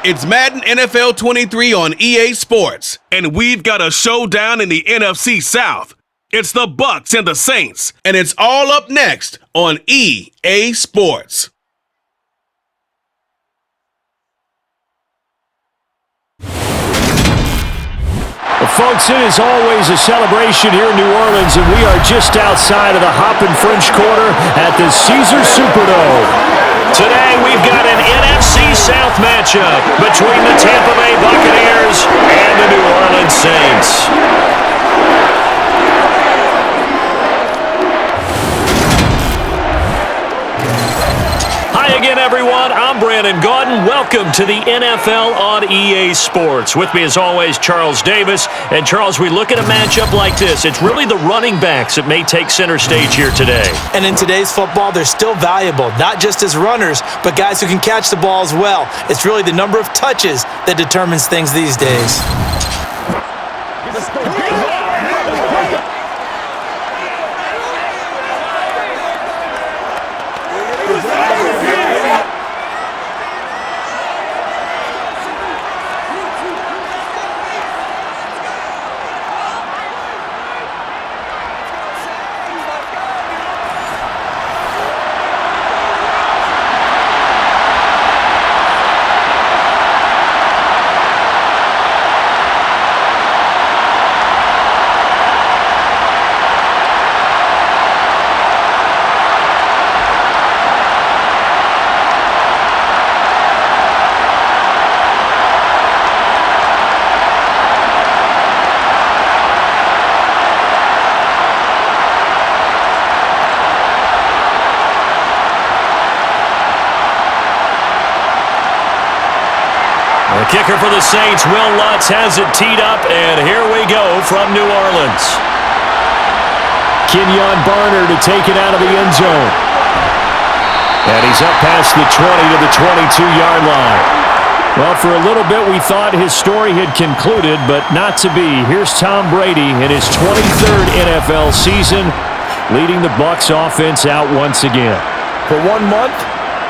It's Madden NFL 23 on EA Sports, and we've got a showdown in the NFC South. It's the Bucks and the Saints, and it's all up next on EA Sports. Well, folks, it is always a celebration here in New Orleans, and we are just outside of the Hoppin' French Quarter at the Caesars Superdome. Today, we've got an NFC South matchup between the Tampa Bay Buccaneers and the New Orleans Saints. Hi again, everyone. I'm Brandon Gaudin. Welcome to the NFL on EA Sports. With me, as always, Charles Davis. And, Charles, we look at a matchup like this. It's really the running backs that may take center stage here today. And in today's football, they're still valuable, not just as runners, but guys who can catch the ball as well. It's really the number of touches that determines things these days. The kicker for the Saints, Will Lutz, has it teed up, and here we go from New Orleans. Kenyon Barner to take it out of the end zone. And he's up past the 20 to the 22-yard line. Well, for a little bit, we thought his story had concluded, but not to be. Here's Tom Brady in his 23rd NFL season, leading the Bucs offense out once again. For 1 month,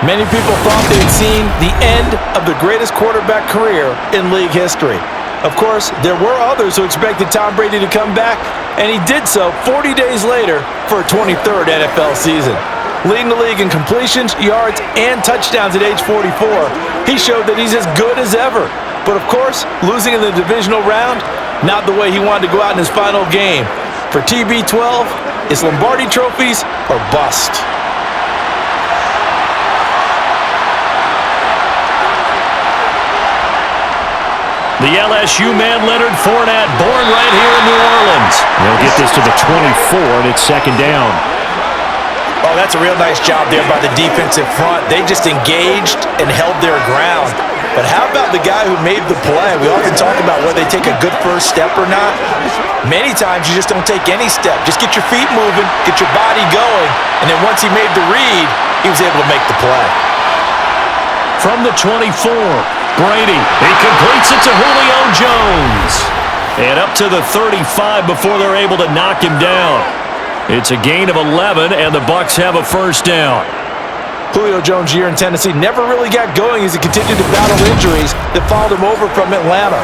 many people thought they had seen the end of the greatest quarterback career in league history. Of course, there were others who expected Tom Brady to come back, and he did so 40 days later for a 23rd NFL season. Leading the league in completions, yards, and touchdowns at age 44, he showed that he's as good as ever. But of course, losing in the divisional round, not the way he wanted to go out in his final game. For TB12, it's Lombardi trophies or bust. The LSU man, Leonard Fournette, born right here in New Orleans. They'll get this to the 24, and it's second down. Oh, that's a real nice job there by the defensive front. They just engaged and held their ground. But how about the guy who made the play? We often talk about whether they take a good first step or not. Many times you just don't take any step. Just get your feet moving, get your body going, and then once he made the read, he was able to make the play. From the 24, Brady, he completes it to Julio Jones. And up to the 35 before they're able to knock him down. It's a gain of 11, and the Bucs have a first down. Julio Jones' year in Tennessee never really got going as he continued to battle injuries that followed him over from Atlanta.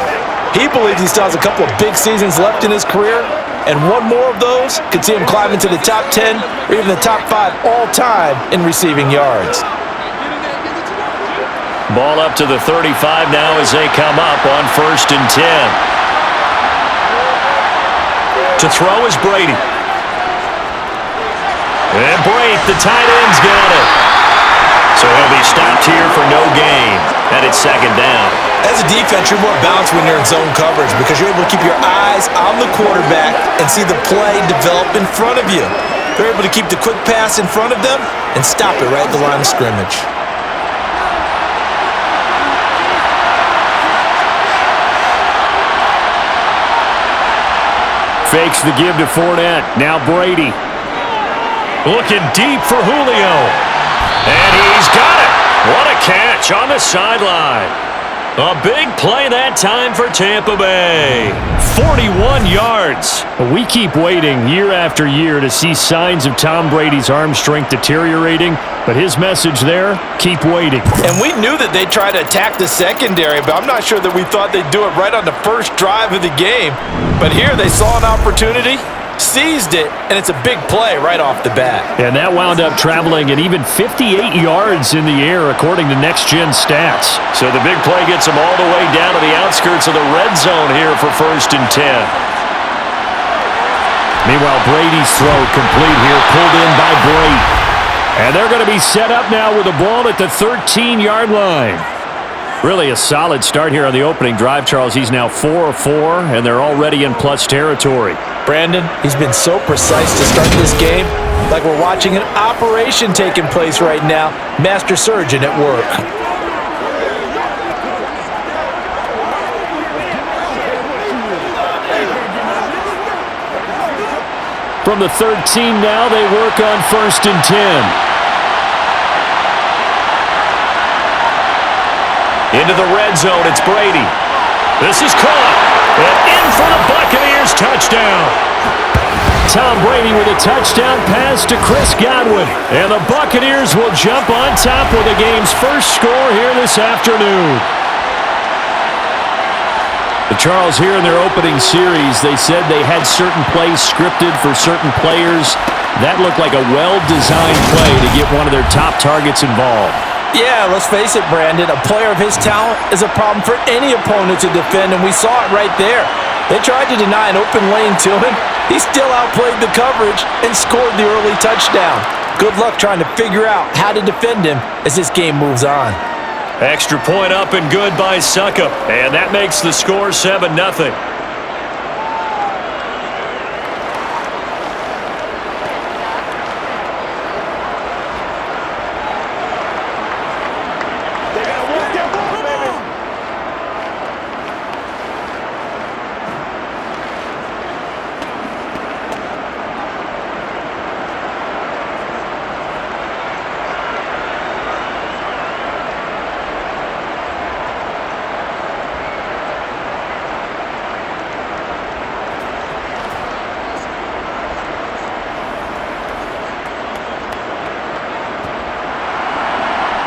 He believes he still has a couple of big seasons left in his career, and one more of those could see him climb into the top 10 or even the top 5 all-time in receiving yards. Ball up to the 35 now as they come up on 1st and 10. To throw is Brady. And Brate, the tight end's got it. So he'll be stopped here for no gain. And it's second down. As a defense, you're more balanced when you're in zone coverage because you're able to keep your eyes on the quarterback and see the play develop in front of you. They're able to keep the quick pass in front of them and stop it right at the line of scrimmage. Fakes the give to Fournette. Now Brady. Looking deep for Julio. And he's got it. What a catch on the sideline. A big play that time for Tampa Bay. 41 yards. We keep waiting year after year to see signs of Tom Brady's arm strength deteriorating, but his message there, keep waiting. And we knew that they'd try to attack the secondary, but I'm not sure that we thought they'd do it right on the first drive of the game. But here they saw an opportunity, seized it, and it's a big play right off the bat. And that wound up traveling an even 58 yards in the air, according to next-gen stats. So the big play gets them all the way down to the outskirts of the red zone here for 1st and 10. Meanwhile, Brady's throw complete here, pulled in by Brady. And they're going to be set up now with the ball at the 13-yard line. Really a solid start here on the opening drive, Charles. He's now 4 of 4, and they're already in plus territory. Brandon, he's been so precise to start this game, like we're watching an operation taking place right now. Master surgeon at work. From the 13 now, they work on 1st and 10. Into the red zone, it's Brady. This is caught. And in for the Buccaneers, touchdown. Tom Brady with a touchdown pass to Chris Godwin. And the Buccaneers will jump on top with the game's first score here this afternoon. Charles, here in their opening series, they said they had certain plays scripted for certain players. That looked like a well-designed play to get one of their top targets involved. Yeah, let's face it, Brandon. A player of his talent is a problem for any opponent to defend, and we saw it right there. They tried to deny an open lane to him. He still outplayed the coverage and scored the early touchdown. Good luck trying to figure out how to defend him as this game moves on. Extra point up and good by Suckup, and that makes the score 7-0.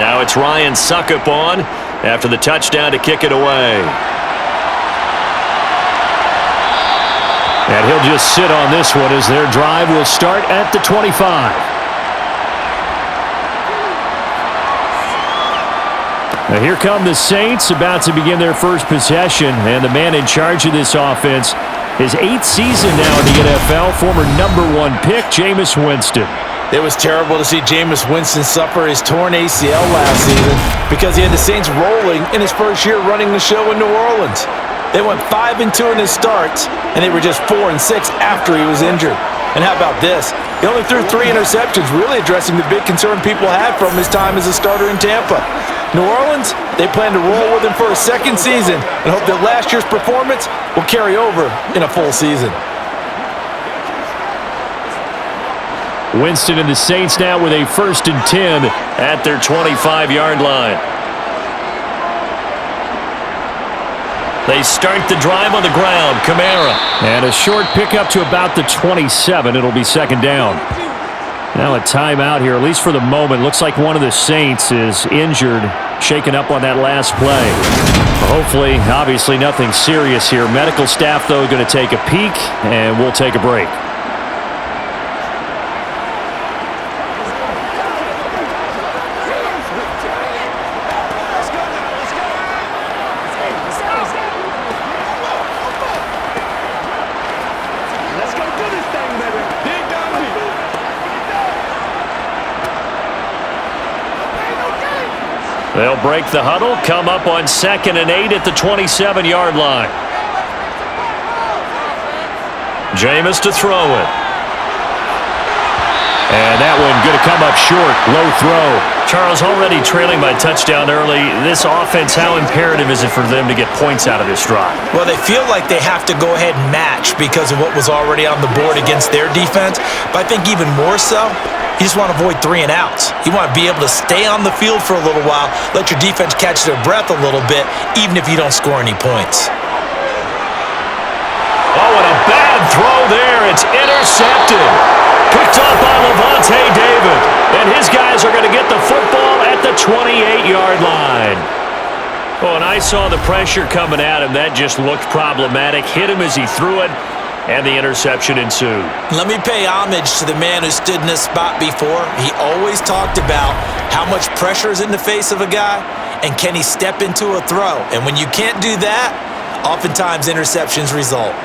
Now it's Ryan Suckup on after the touchdown to kick it away. And he'll just sit on this one as their drive will start at the 25. Now here come the Saints about to begin their first possession, and the man in charge of this offense, his 8th season now in the NFL, former #1 pick, Jameis Winston. It was terrible to see Jameis Winston suffer his torn ACL last season because he had the Saints rolling in his first year running the show in New Orleans. They went 5-2 in his starts, and they were just 4-6 after he was injured. And how about this? He only threw 3 interceptions, really addressing the big concern people had from his time as a starter in Tampa. New Orleans, they plan to roll with him for a second season and hope that last year's performance will carry over in a full season. Winston and the Saints now with a 1st and 10 at their 25-yard line. They start the drive on the ground. Kamara. And a short pickup to about the 27. It'll be 2nd down. Now a timeout here, at least for the moment. Looks like one of the Saints is injured, shaken up on that last play. Hopefully, obviously nothing serious here. Medical staff, though, going to take a peek, and we'll take a break. They'll break the huddle, come up on 2nd and 8 at the 27-yard line. Jameis to throw it. And that one going to come up short. Low throw. Charles, already trailing by touchdown early. This offense, how imperative is it for them to get points out of this drive? Well, they feel like they have to go ahead and match because of what was already on the board against their defense. But I think even more so, you just want to avoid 3 and outs. You want to be able to stay on the field for a little while, let your defense catch their breath a little bit, even if you don't score any points. Oh, and a bad throw there. It's intercepted. Picked up by Levante David. And his guys are going to get the football at the 28-yard line. Oh, and I saw the pressure coming at him. That just looked problematic. Hit him as he threw it, and the interception ensued. Let me pay homage to the man who stood in this spot before. He always talked about how much pressure is in the face of a guy, and can he step into a throw. And when you can't do that, oftentimes interceptions result.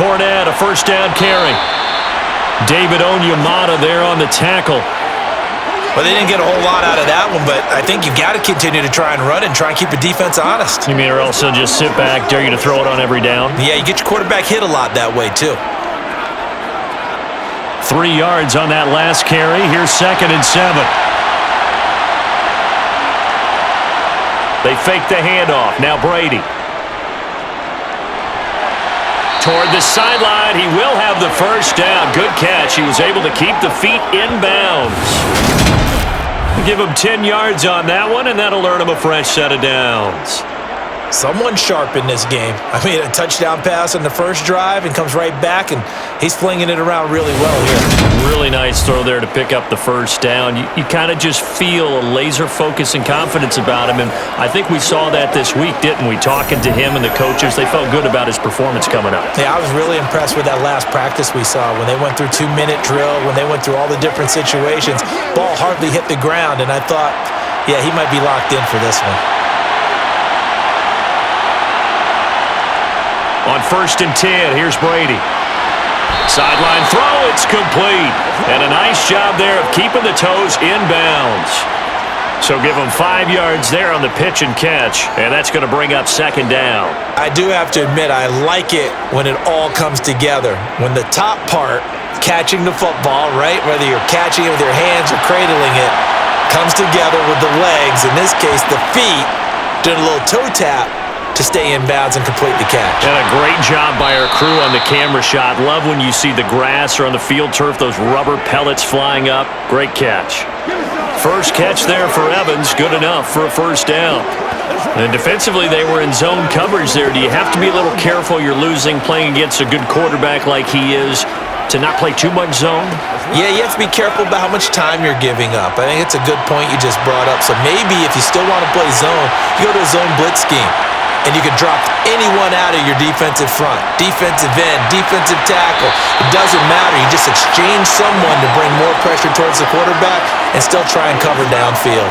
Fournette, a first down carry. David Onyemata there on the tackle. Well, they didn't get a whole lot out of that one, but I think you've got to continue to try and run and try and keep the defense honest. You mean or else they'll just sit back, dare you to throw it on every down? Yeah, you get your quarterback hit a lot that way, too. 3 yards on that last carry. Here's 2nd and 7. They fake the handoff. Now Brady. Toward the sideline, he will have the first down. Good catch. He was able to keep the feet in bounds. Give him 10 yards on that one, and that'll earn him a fresh set of downs. Someone sharp in this game. I mean, a touchdown pass on the first drive and comes right back, and he's flinging it around really well here. Really nice throw there to pick up the first down. You kind of just feel a laser focus and confidence about him, and I think we saw that this week, didn't we? Talking to him and the coaches, they felt good about his performance coming up. Yeah, I was really impressed with that last practice we saw when they went through 2-minute drill, when they went through all the different situations. Ball hardly hit the ground, and I thought, yeah, he might be locked in for this one. On 1st and 10, here's Brady. Sideline throw, it's complete. And a nice job there of keeping the toes in bounds. So give him 5 yards there on the pitch and catch, and that's going to bring up 2nd down. I do have to admit, I like it when it all comes together. When the top part, catching the football, right, whether you're catching it with your hands or cradling it, comes together with the legs, in this case the feet, doing a little toe tap to stay in bounds and complete the catch. And a great job by our crew on the camera shot. Love when you see the grass or on the field turf, those rubber pellets flying up. Great catch. First catch there for Evans. Good enough for a first down. And defensively, they were in zone coverage there. Do you have to be a little careful you're losing playing against a good quarterback like he is to not play too much zone? Yeah, you have to be careful about how much time you're giving up. I think it's a good point you just brought up. So maybe if you still want to play zone, you go to a zone blitz scheme. And you can drop anyone out of your defensive front, defensive end, defensive tackle. It doesn't matter. You just exchange someone to bring more pressure towards the quarterback and still try and cover downfield.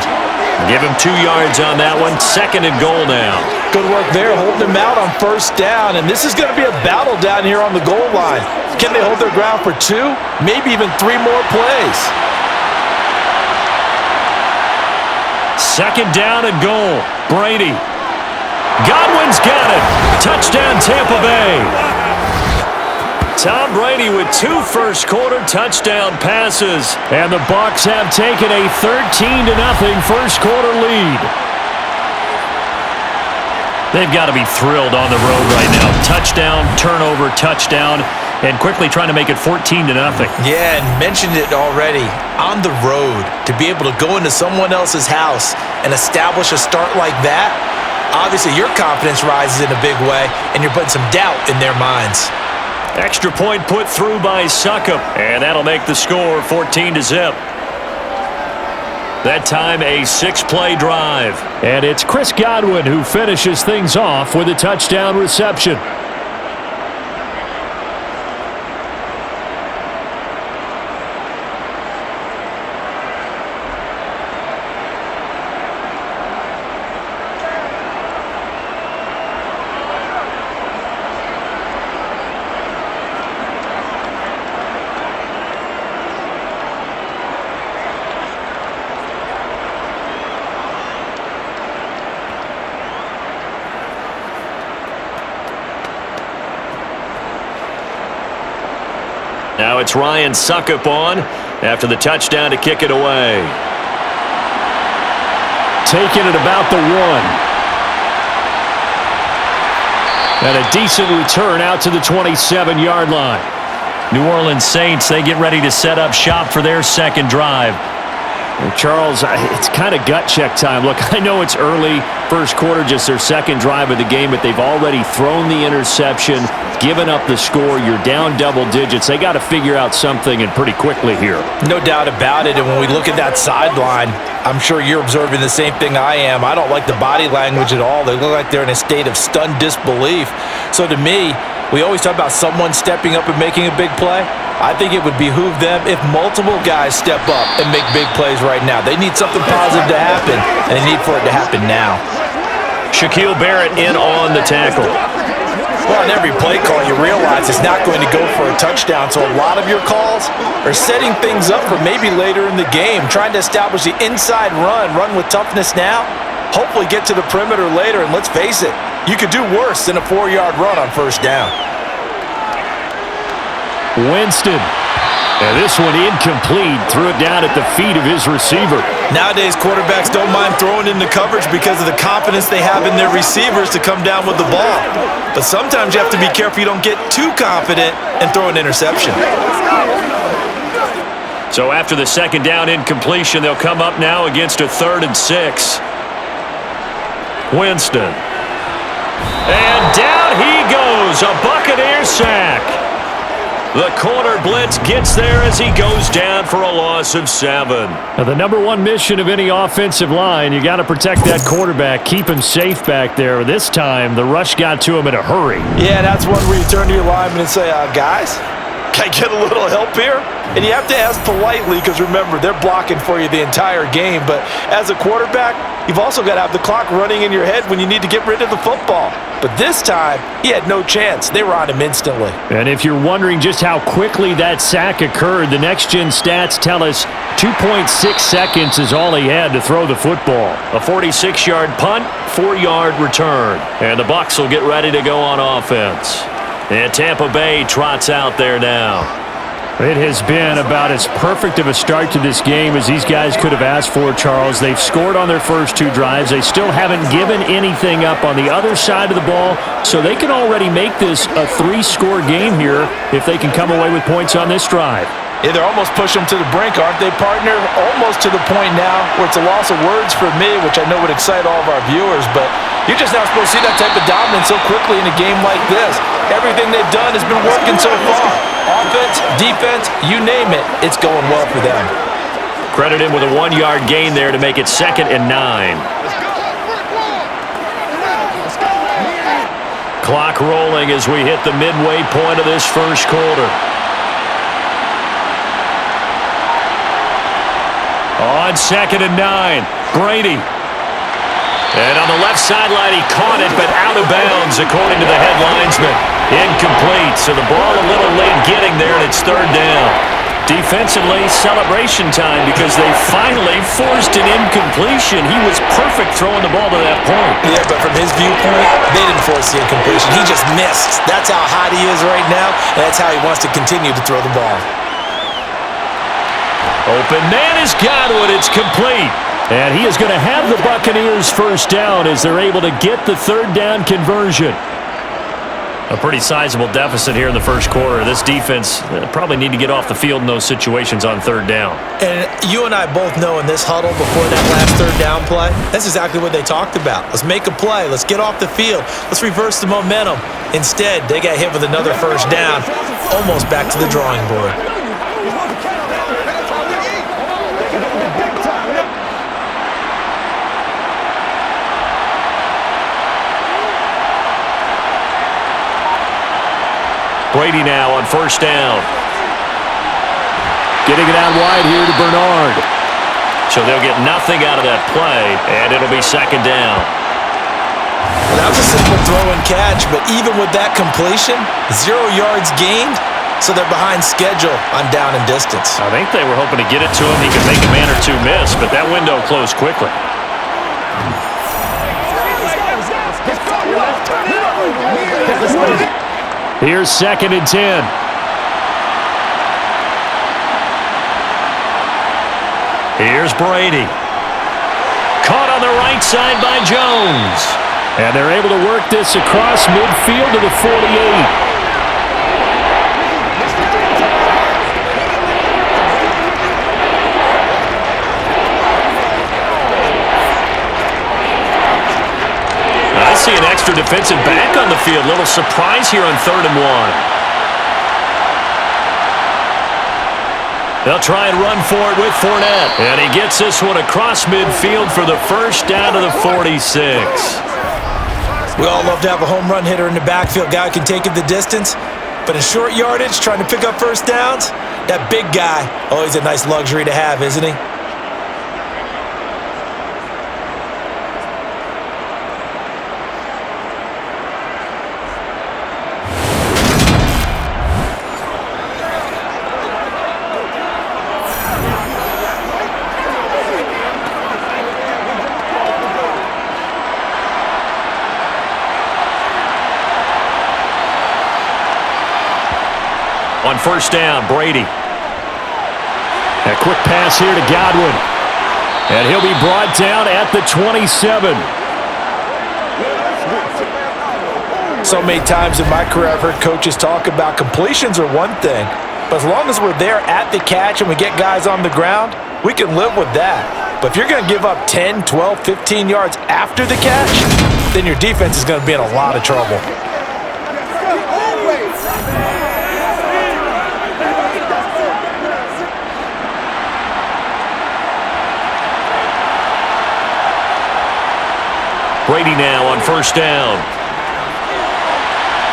Give him 2 yards on that one. 2nd and goal now. Good work there, holding him out on first down. And this is going to be a battle down here on the goal line. Can they hold their ground for 2, maybe even 3 more plays? 2nd down and goal. Brady. Godwin's got it. Touchdown, Tampa Bay. Tom Brady with 2 first-quarter touchdown passes. And the Bucs have taken a 13-0 first-quarter lead. They've got to be thrilled on the road right now. Touchdown, turnover, touchdown, and quickly trying to make it 14-0. Yeah, and mentioned it already. On the road, to be able to go into someone else's house and establish a start like that, obviously your confidence rises in a big way, and you're putting some doubt in their minds. Extra point put through by Succop, and that'll make the score 14-0. That time a 6-play drive. And it's Chris Godwin who finishes things off with a touchdown reception. Now it's Ryan Suckup on after the touchdown to kick it away. Taking it about the 1. And a decent return out to the 27-yard line. New Orleans Saints, they get ready to set up shop for their second drive. And Charles, it's kind of gut check time. Look, I know it's early, first quarter, just their second drive of the game, but they've already thrown the interception, given up the score. You're down double digits. They got to figure out something, and pretty quickly here. No doubt about it, and when we look at that sideline, I'm sure you're observing the same thing I am. I don't like the body language at all. They look like they're in a state of stunned disbelief. So to me, we always talk about someone stepping up and making a big play. I think it would behoove them if multiple guys step up and make big plays right now. They need something positive to happen, and they need for it to happen now. Shaquille Barrett in on the tackle. Well, in every play call, you realize it's not going to go for a touchdown, so a lot of your calls are setting things up for maybe later in the game, trying to establish the inside run with toughness now, hopefully get to the perimeter later, and let's face it, you could do worse than a 4-yard run on first down. Winston. And this one incomplete. Threw it down at the feet of his receiver. Nowadays, quarterbacks don't mind throwing into coverage because of the confidence they have in their receivers to come down with the ball. But sometimes you have to be careful you don't get too confident and throw an interception. So after the second down incompletion, they'll come up now against a 3rd and 6. Winston. And down he goes. A Buccaneer sack. The corner blitz gets there as he goes down for a loss of 7. Now, the number one mission of any offensive line, you got to protect that quarterback, keep him safe back there. This time, the rush got to him in a hurry. Yeah, that's one where you turn to your lineman and say, guys, can I get a little help here? And you have to ask politely because, remember, they're blocking for you the entire game. But as a quarterback, you've also got to have the clock running in your head when you need to get rid of the football. But this time, he had no chance. They were on him instantly. And if you're wondering just how quickly that sack occurred, the next-gen stats tell us 2.6 seconds is all he had to throw the football. A 46-yard punt, 4-yard return. And the Bucs will get ready to go on offense. And Tampa Bay trots out there now. It has been about as perfect of a start to this game as these guys could have asked for, Charles. They've scored on their first 2 drives. They still haven't given anything up on the other side of the ball, so they can already make this a 3-score game here if they can come away with points on this drive. Yeah, they're almost pushing them to the brink, aren't they, partner? Almost to the point now where it's a loss of words for me, which I know would excite all of our viewers, but you're just not supposed to see that type of dominance so quickly in a game like this. Everything they've done has been working so far. Offense, defense, you name it, it's going well for them. Credit him with a 1-yard gain there to make it 2nd and 9. Clock rolling as we hit the midway point of this first quarter. On 2nd and 9, Brady. And on the left sideline, he caught it, but out of bounds, according to the head linesman. Incomplete, so the ball a little late getting there, and it's 3rd down. Defensively, celebration time because they finally forced an incompletion. He was perfect throwing the ball to that point. Yeah, but from his viewpoint, they didn't force the incompletion. He just missed. That's how hot he is right now, and that's how he wants to continue to throw the ball. Open man has got it. It's complete. And he is going to have the Buccaneers first down as they're able to get the 3rd down conversion. A pretty sizable deficit here in the first quarter. This defense probably need to get off the field in those situations on 3rd down. And you and I both know in this huddle before that last 3rd down play, that's exactly what they talked about. Let's make a play. Let's get off the field. Let's reverse the momentum. Instead, they got hit with another first down, almost back to the drawing board. Brady now on first down. Getting it out wide here to Bernard. So they'll get nothing out of that play, and it'll be 2nd down. Well, that was a simple throw and catch, but even with that completion, 0 yards gained, so they're behind schedule on down and distance. I think they were hoping to get it to him. He could make a man or 2 miss, but that window closed quickly. Here's 2nd and 10. Here's Brady. Caught on the right side by Jones. And they're able to work this across midfield to the 48. I see an extra defensive back on the field. Little surprise here on 3rd and 1. They'll try and run for it with Fournette. And he gets this one across midfield for the first down to the 46. We all love to have a home run hitter in the backfield. Guy can take it the distance. But in short yardage, trying to pick up first downs, that big guy, always a nice luxury to have, isn't he? On first down, Brady. A quick pass here to Godwin. And he'll be brought down at the 27. So many times in my career I've heard coaches talk about completions are one thing, but as long as we're there at the catch and we get guys on the ground, we can live with that. But if you're going to give up 10, 12, 15 yards after the catch, then your defense is going to be in a lot of trouble. Brady now on first down.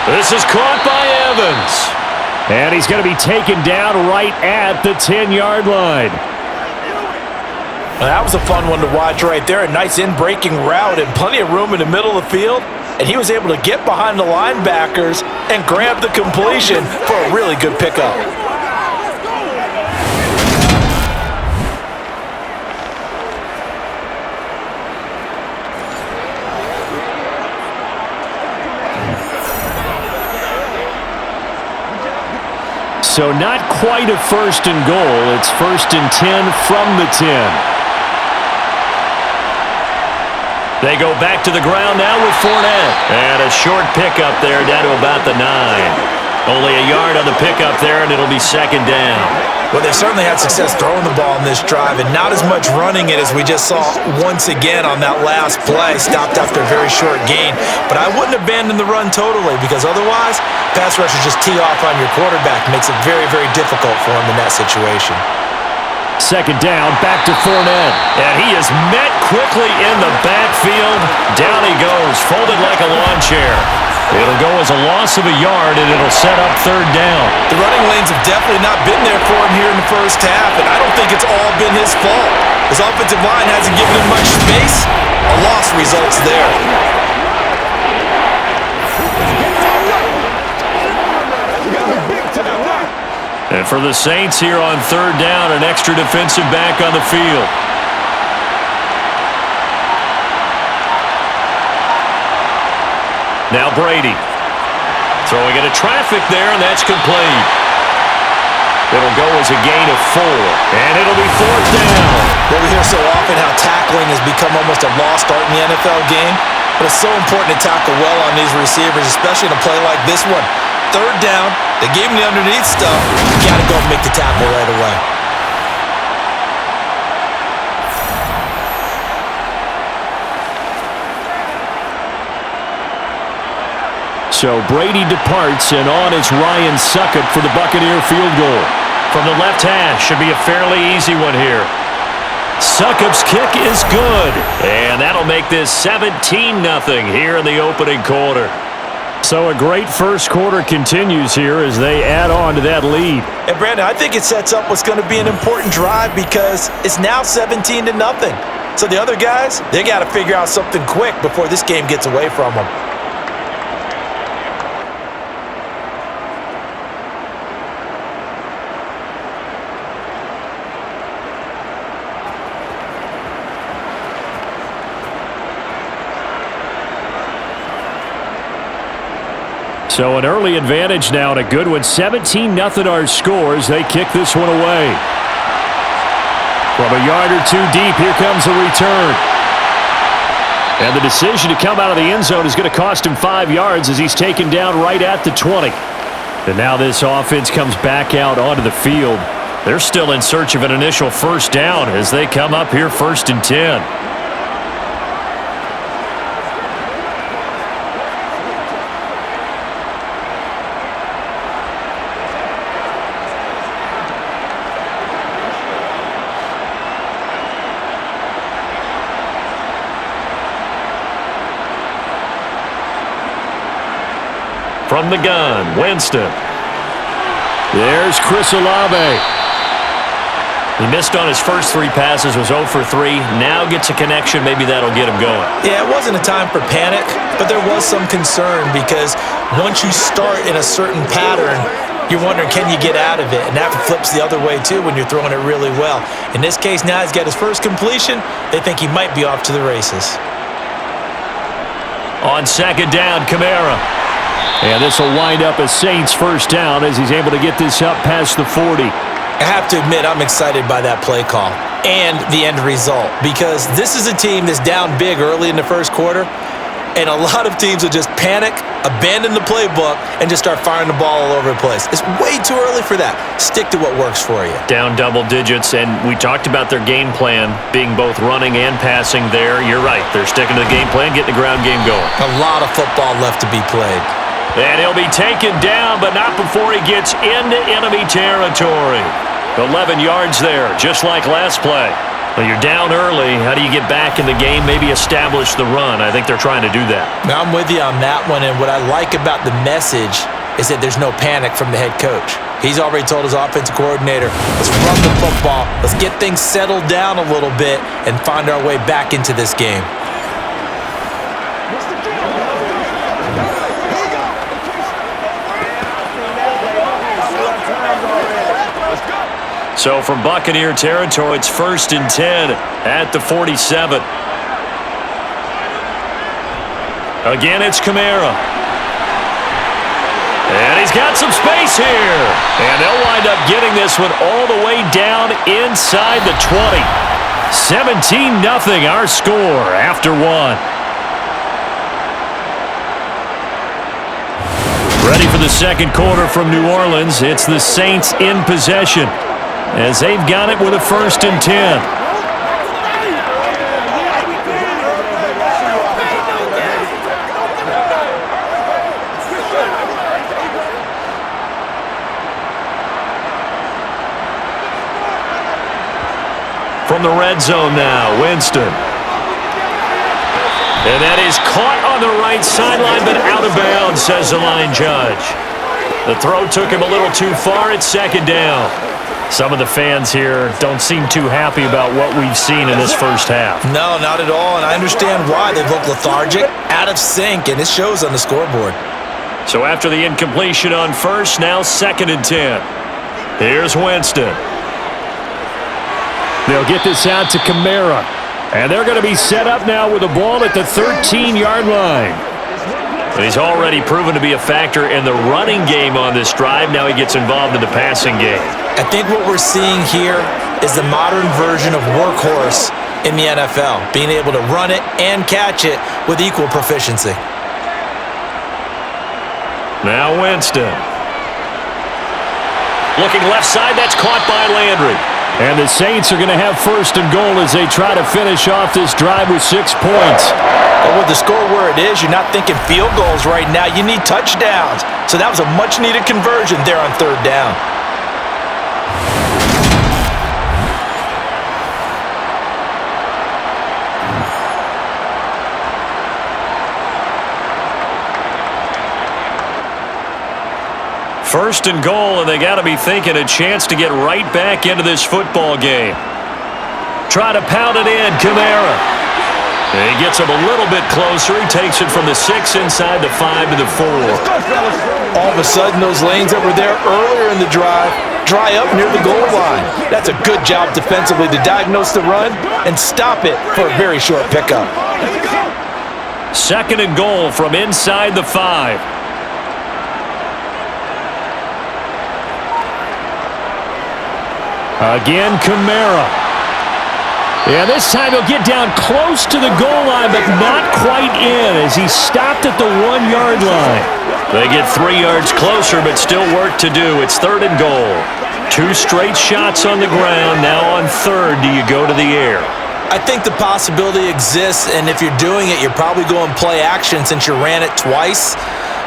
This is caught by Evans. And he's going to be taken down right at the 10-yard line. Well, that was a fun one to watch right there. A nice in-breaking route and plenty of room in the middle of the field. And he was able to get behind the linebackers and grab the completion for a really good pickup. So not quite a first and goal. It's 1st and 10 from the 10. They go back to the ground now with Fournette. And a short pickup there down to about the 9. Only a yard on the pickup there, and it'll be 2nd down. Well, they certainly had success throwing the ball in this drive, and not as much running it as we just saw once again on that last play. Stopped after a very short gain. But I wouldn't abandon the run totally, because otherwise, pass rushers just tee off on your quarterback. Makes it very, very difficult for him in that situation. 2nd down, back to Fournette. And he is met quickly in the backfield. Down he goes, folded like a lawn chair. It'll go as a loss of a yard, and it'll set up 3rd down. The running lanes have definitely not been there for him here in the first half, and I don't think it's all been his fault. His offensive line hasn't given him much space. A loss results there. And for the Saints here on 3rd down, an extra defensive back on the field. Now Brady. Throwing into traffic there, and that's complete. It'll go as a gain of 4, and it'll be 4th down. Well, we hear so often how tackling has become almost a lost art in the NFL game, but it's so important to tackle well on these receivers, especially in a play like this one. 3rd down, they gave him the underneath stuff. You got to go and make the tackle right away. So Brady departs, and on is Ryan Succop for the Buccaneer field goal. From the left hash, should be a fairly easy one here. Succop's kick is good, and that'll make this 17-0 here in the opening quarter. So a great first quarter continues here as they add on to that lead. And Brandon, I think it sets up what's going to be an important drive because it's now 17-0. So the other guys, they got to figure out something quick before this game gets away from them. So an early advantage now and a good one. 17-0 our scores. They kick this one away. From From a yard or two deep, here comes a return. And the decision to come out of the end zone is going to cost him 5 yards as he's taken down right at the 20. And now this offense comes back out onto the field. They're still in search of an initial first down as they come up here 1st and 10. From the gun, Winston. There's Chris Olave. He missed on his first 3 passes, was 0 for 3. Now gets a connection. Maybe that'll get him going. Yeah, it wasn't a time for panic, but there was some concern because once you start in a certain pattern, you're wondering, can you get out of it? And that flips the other way, too, when you're throwing it really well. In this case, now he's got his first completion. They think he might be off to the races. On 2nd down, Kamara. And this will wind up a Saints first down as he's able to get this up past the 40. I have to admit, I'm excited by that play call and the end result because this is a team that's down big early in the first quarter, and a lot of teams will just panic, abandon the playbook, and just start firing the ball all over the place. It's way too early for that. Stick to what works for you. Down double digits, and we talked about their game plan being both running and passing there. You're right. They're sticking to the game plan, getting the ground game going. A lot of football left to be played. And he'll be taken down, but not before he gets into enemy territory. 11 yards there, just like last play. Well, you're down early. How do you get back in the game, maybe establish the run? I think they're trying to do that. Now, I'm with you on that one, and what I like about the message is that there's no panic from the head coach. He's already told his offensive coordinator, let's run the football, let's get things settled down a little bit, and find our way back into this game. So from Buccaneer territory, it's 1st and 10 at the 47. Again, it's Kamara. And he's got some space here. And they'll wind up getting this one all the way down inside the 20. 17-0 our score after 1. Ready for the second quarter from New Orleans. It's the Saints in possession, as they've got it with a 1st and 10. From the red zone now, Winston. And that is caught on the right sideline, but out of bounds, says the line judge. The throw took him a little too far. It's 2nd down. Some of the fans here don't seem too happy about what we've seen in this first half. No, not at all, and I understand why. They look lethargic, out of sync, and it shows on the scoreboard. So after the incompletion on first, now 2nd and 10. Here's Winston. They'll get this out to Kamara, and they're going to be set up now with the ball at the 13-yard line. He's already proven to be a factor in the running game on this drive. Now he gets involved in the passing game. I think what we're seeing here is the modern version of workhorse in the NFL, being able to run it and catch it with equal proficiency. Now Winston. Looking left side, that's caught by Landry. And the Saints are going to have 1st and goal as they try to finish off this drive with 6 points. But with the score where it is, you're not thinking field goals right now. You need touchdowns. So that was a much-needed conversion there on 3rd down. First and goal, and they got to be thinking a chance to get right back into this football game. Try to pound it in, Kamara. And he gets him a little bit closer. He takes it from the 6 inside the 5 to the 4. All of a sudden, those lanes that were there earlier in the drive dry up near the goal line. That's a good job defensively to diagnose the run and stop it for a very short pickup. 2nd and goal from inside the 5. Again, Kamara. Yeah, this time he'll get down close to the goal line, but not quite in as he stopped at the 1-yard line. They get 3 yards closer, but still work to do. It's 3rd and goal. 2 straight shots on the ground. Now on 3rd, do you go to the air? I think the possibility exists, and if you're doing it, you're probably going play action since you ran it twice.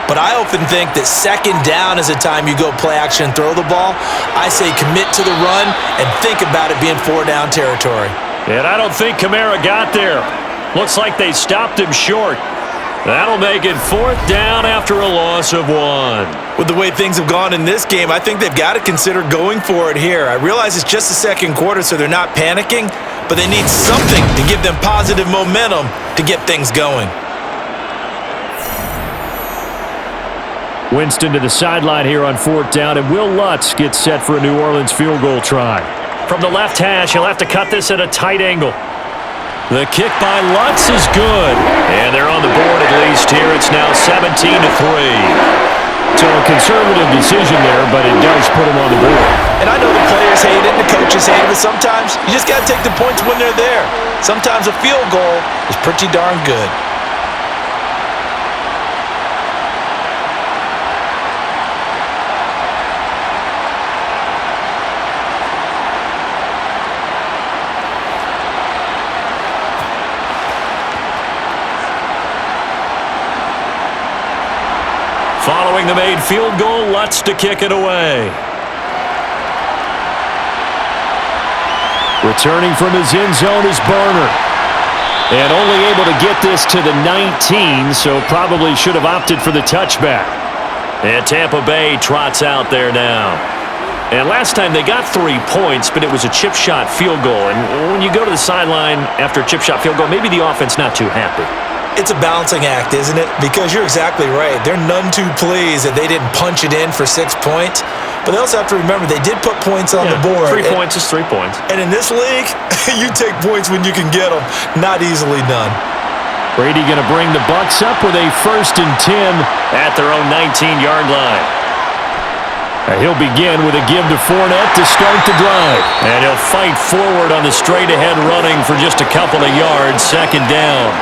But I often think that 2nd down is a time you go play action and throw the ball. I say commit to the run and think about it being 4-down territory. And I don't think Kamara got there. Looks like they stopped him short. That'll make it 4th down after a loss of 1. With the way things have gone in this game, I think they've got to consider going for it here. I realize it's just the 2nd quarter, so they're not panicking, but they need something to give them positive momentum to get things going. Winston to the sideline here on 4th down, and Will Lutz gets set for a New Orleans field goal try. From the left hash, he'll have to cut this at a tight angle. The kick by Lutz is good. And they're on the board at least here. It's now 17-3. So a conservative decision there, but it does put him on the board. And I know the players hate it and the coaches hate it, but sometimes you just got to take the points when they're there. Sometimes a field goal is pretty darn good. Following the made field goal, Lutz to kick it away. Returning from his end zone is Barner. And only able to get this to the 19, so probably should have opted for the touchback. And Tampa Bay trots out there now. And last time they got 3 points, but it was a chip shot field goal. And when you go to the sideline after a chip shot field goal, maybe the offense not too happy. It's a balancing act, isn't it? Because you're exactly right. They're none too pleased that they didn't punch it in for 6 points. But they also have to remember they did put points on the board. 3 points is 3 points. And in this league, you take points when you can get them. Not easily done. Brady going to bring the Bucs up with a 1st and 10 at their own 19-yard line. He'll begin with a give to Fournette to start the drive. And he'll fight forward on the straight-ahead running for just a couple of yards. 2nd down.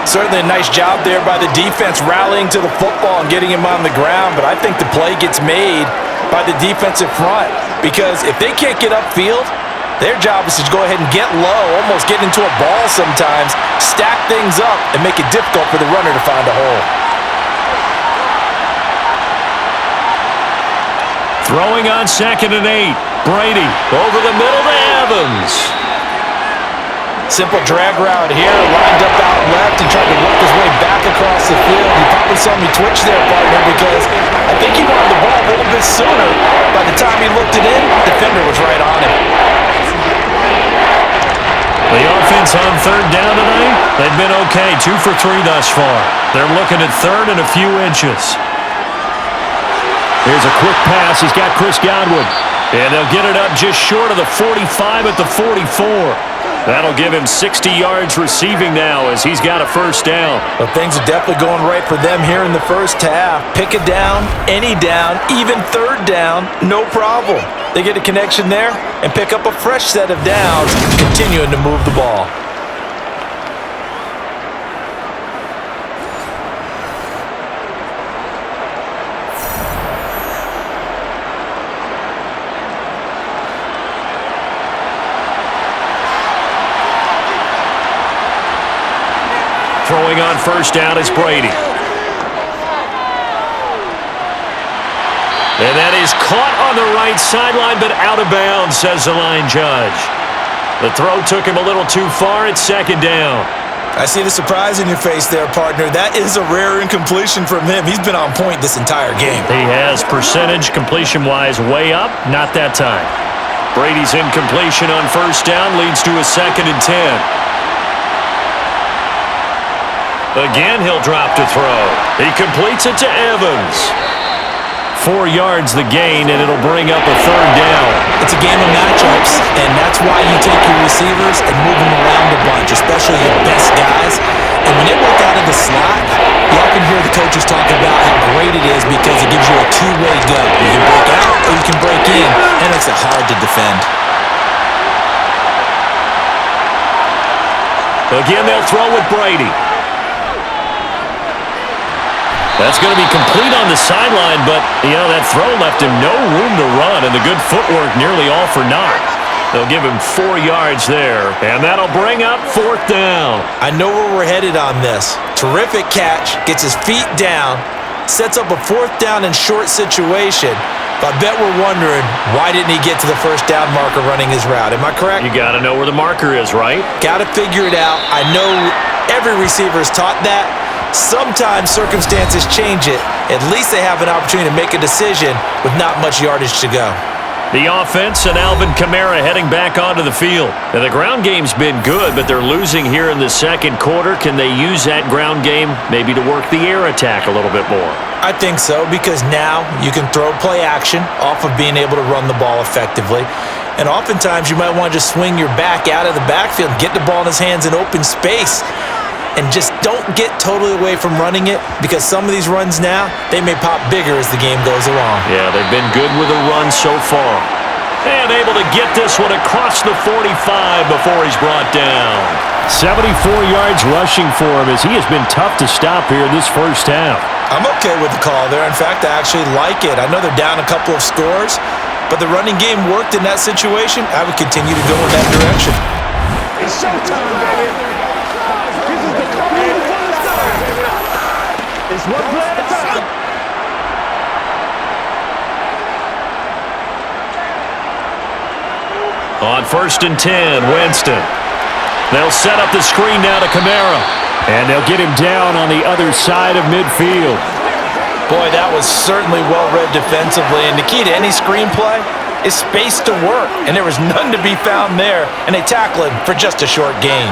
Certainly a nice job there by the defense rallying to the football and getting him on the ground, but I think the play gets made by the defensive front because if they can't get upfield, their job is to go ahead and get low, almost get into a ball sometimes, stack things up, and make it difficult for the runner to find a hole. Throwing on 2nd and 8. Brady over the middle to Evans. Simple drag route here, lined up out left and tried to work his way back across the field. You probably saw me twitch there, partner, because I think he wanted the ball a little bit sooner. By the time he looked it in, the defender was right on him. The offense on 3rd down tonight, they've been okay, 2 for 3 thus far. They're looking at 3rd and a few inches. Here's a quick pass. He's got Chris Godwin. And they'll get it up just short of the 45 at the 44. That'll give him 60 yards receiving now as he's got a 1st down. Well, things are definitely going right for them here in the first half. Pick a down, any down, even 3rd down, no problem. They get a connection there and pick up a fresh set of downs, continuing to move the ball. Throwing on 1st down is Brady. And that is caught on the right sideline, but out of bounds, says the line judge. The throw took him a little too far. It's 2nd down. I see the surprise in your face there, partner. That is a rare incompletion from him. He's been on point this entire game. He has percentage completion-wise way up. Not that time. Brady's incompletion on 1st down leads to a 2nd and 10. Again, he'll drop to throw. He completes it to Evans. 4 yards the gain, and it'll bring up a 3rd down. It's a game of matchups, and that's why you take your receivers and move them around a bunch, especially your best guys. And when they work out of the slot, you often hear the coaches talk about how great it is because it gives you a two-way go. You can break out or you can break in, and it makes it hard to defend. Again, they'll throw with Brady. That's going to be complete on the sideline, but, that throw left him no room to run, and the good footwork nearly all for naught. They'll give him 4 yards there, and that'll bring up 4th down. I know where we're headed on this. Terrific catch, gets his feet down, sets up a 4th down and short situation. But I bet we're wondering, why didn't he get to the first down marker running his route? Am I correct? You got to know where the marker is, right? Got to figure it out. I know every receiver is taught that. Sometimes circumstances change it. At least they have an opportunity to make a decision with not much yardage to go. The offense and Alvin Kamara heading back onto the field. Now, the ground game's been good, but they're losing here in the second quarter. Can they use that ground game maybe to work the air attack a little bit more? I think so, because now you can throw play action off of being able to run the ball effectively. And oftentimes you might want to just swing your back out of the backfield, get the ball in his hands in open space, and just don't get totally away from running it, because some of these runs now, they may pop bigger as the game goes along. Yeah, they've been good with a run so far. And able to get this one across the 45 before he's brought down. 74 yards rushing for him, as he has been tough to stop here this first half. I'm okay with the call there. In fact, I actually like it. I know they're down a couple of scores, but the running game worked in that situation. I would continue to go in that direction. It's showtime, baby. This is the coming for the start. It's one play at a time. On 1st and 10, Winston. They'll set up the screen now to Kamara. And they'll get him down on the other side of midfield. Boy, that was certainly well-read defensively. And the key to any screenplay is space to work. And there was none to be found there. And they tackle him for just a short gain.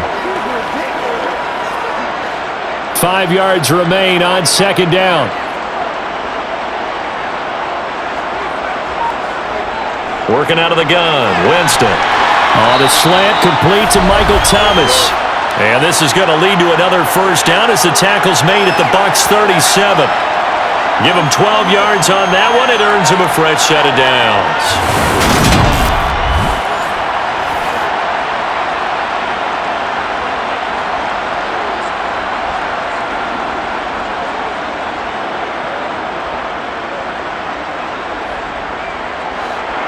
5 yards remain on 2nd down. Working out of the gun, Winston. On a slant, complete to Michael Thomas. And this is going to lead to another first down as the tackle's made at the BUCS 37. Give him 12 yards on that one. It earns him a fresh set of downs.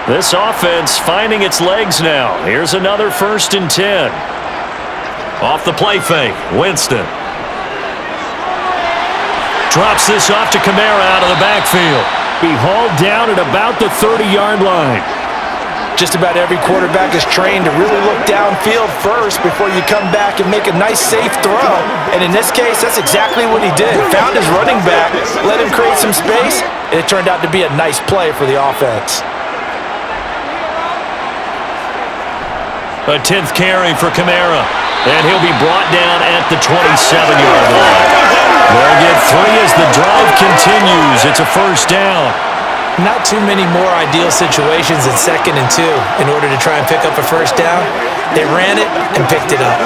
This offense finding its legs now. Here's another 1st and 10. Off the play fake, Winston. Drops this off to Kamara out of the backfield. Be hauled down at about the 30-yard line. Just about every quarterback is trained to really look downfield first before you come back and make a nice, safe throw. And in this case, that's exactly what he did. Found his running back, let him create some space, and it turned out to be a nice play for the offense. A 10th carry for Kamara. And he'll be brought down at the 27-yard line. They'll get 3 as the drive continues. It's a first down. Not too many more ideal situations in 2nd and 2 in order to try and pick up a first down. They ran it and picked it up.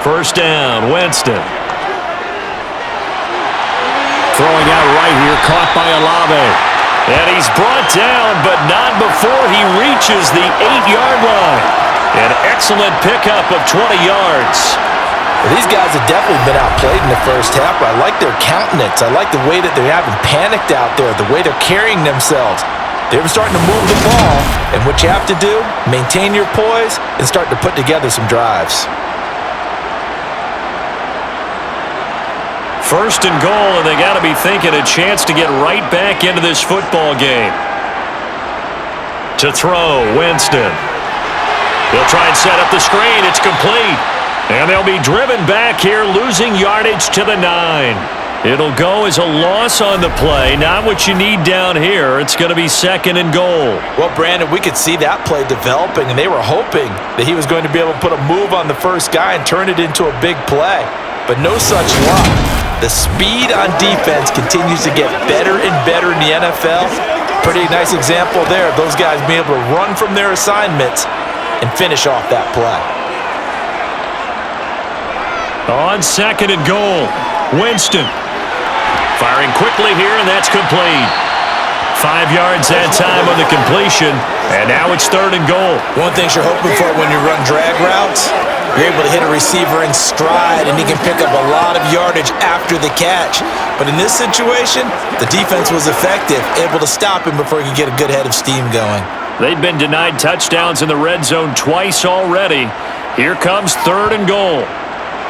First down, Winston. Throwing out right here, caught by Olave. And he's brought down, but not before he reaches the 8-yard line. An excellent pickup of 20 yards. Well, these guys have definitely been outplayed in the first half, but I like their countenance. I like the way that they haven't panicked out there, the way they're carrying themselves. They're starting to move the ball, and what you have to do, maintain your poise and start to put together some drives. First and goal, and they got to be thinking a chance to get right back into this football game. To throw, Winston. He'll try and set up the screen. It's complete. And they'll be driven back here, losing yardage to the 9. It'll go as a loss on the play. Not what you need down here. It's going to be 2nd and goal. Well, Brandon, we could see that play developing, and they were hoping that he was going to be able to put a move on the first guy and turn it into a big play. But no such luck. The speed on defense continues to get better and better in the NFL. Pretty nice example there of those guys being able to run from their assignments and finish off that play. On 2nd and goal, Winston. Firing quickly here, and that's complete. 5 yards that time on the completion, and now it's 3rd and goal. One thing you're hoping for when you run drag routes, you're able to hit a receiver in stride, and he can pick up a lot of yardage after the catch. But in this situation, the defense was effective, able to stop him before he could get a good head of steam going. They've been denied touchdowns in the red zone twice already. Here comes 3rd and goal.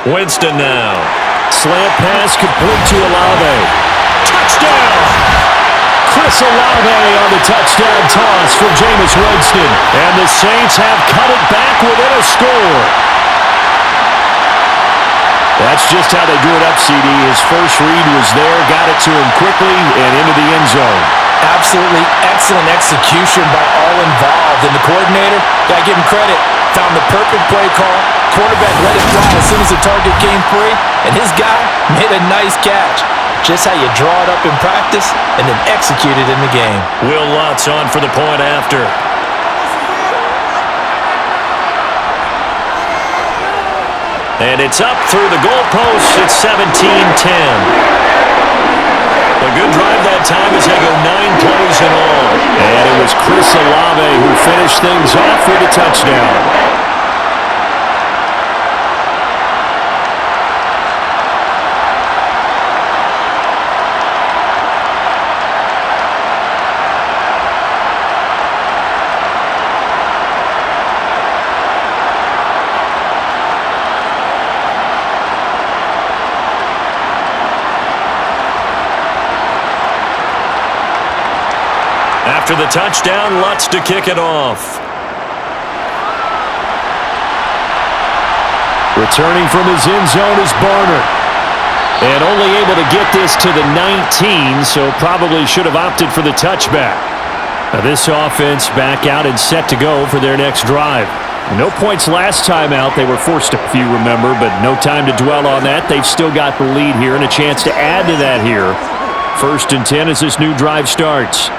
Winston now. Slant pass complete to Olave. Touchdown! Chris Olave on the touchdown toss from Jameis Winston. And the Saints have cut it back within a score. That's just how they drew it up, CD. His first read was there, got it to him quickly, and into the end zone. Absolutely excellent execution by all involved. And the coordinator, got to give him credit, found the perfect play call. Quarterback let it fly as soon as the target came free, and his guy made a nice catch. Just how you draw it up in practice and then execute it in the game. Will Lutz on for the point after. And it's up through the goalposts. It's 17-10. A good drive that time as they go 9 plays in all. And it was Chris Olave who finished things off with a touchdown. After the touchdown, Lutz to kick it off. Returning from his end zone is Barner. And only able to get this to the 19, so probably should have opted for the touchback. Now this offense back out and set to go for their next drive. No points last time out. They were forced a few, remember, but no time to dwell on that. They've still got the lead here and a chance to add to that here. 1st and 10 as this new drive starts.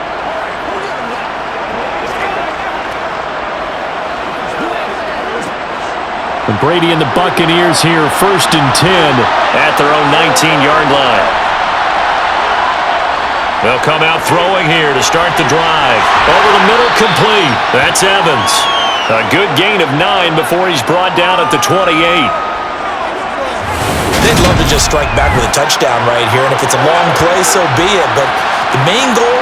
And Brady and the Buccaneers here, 1st and 10 at their own 19-yard line. They'll come out throwing here to start the drive. Over the middle, complete. That's Evans. A good gain of 9 before he's brought down at the 28. They'd love to just strike back with a touchdown right here, and if it's a long play, so be it. But the main goal,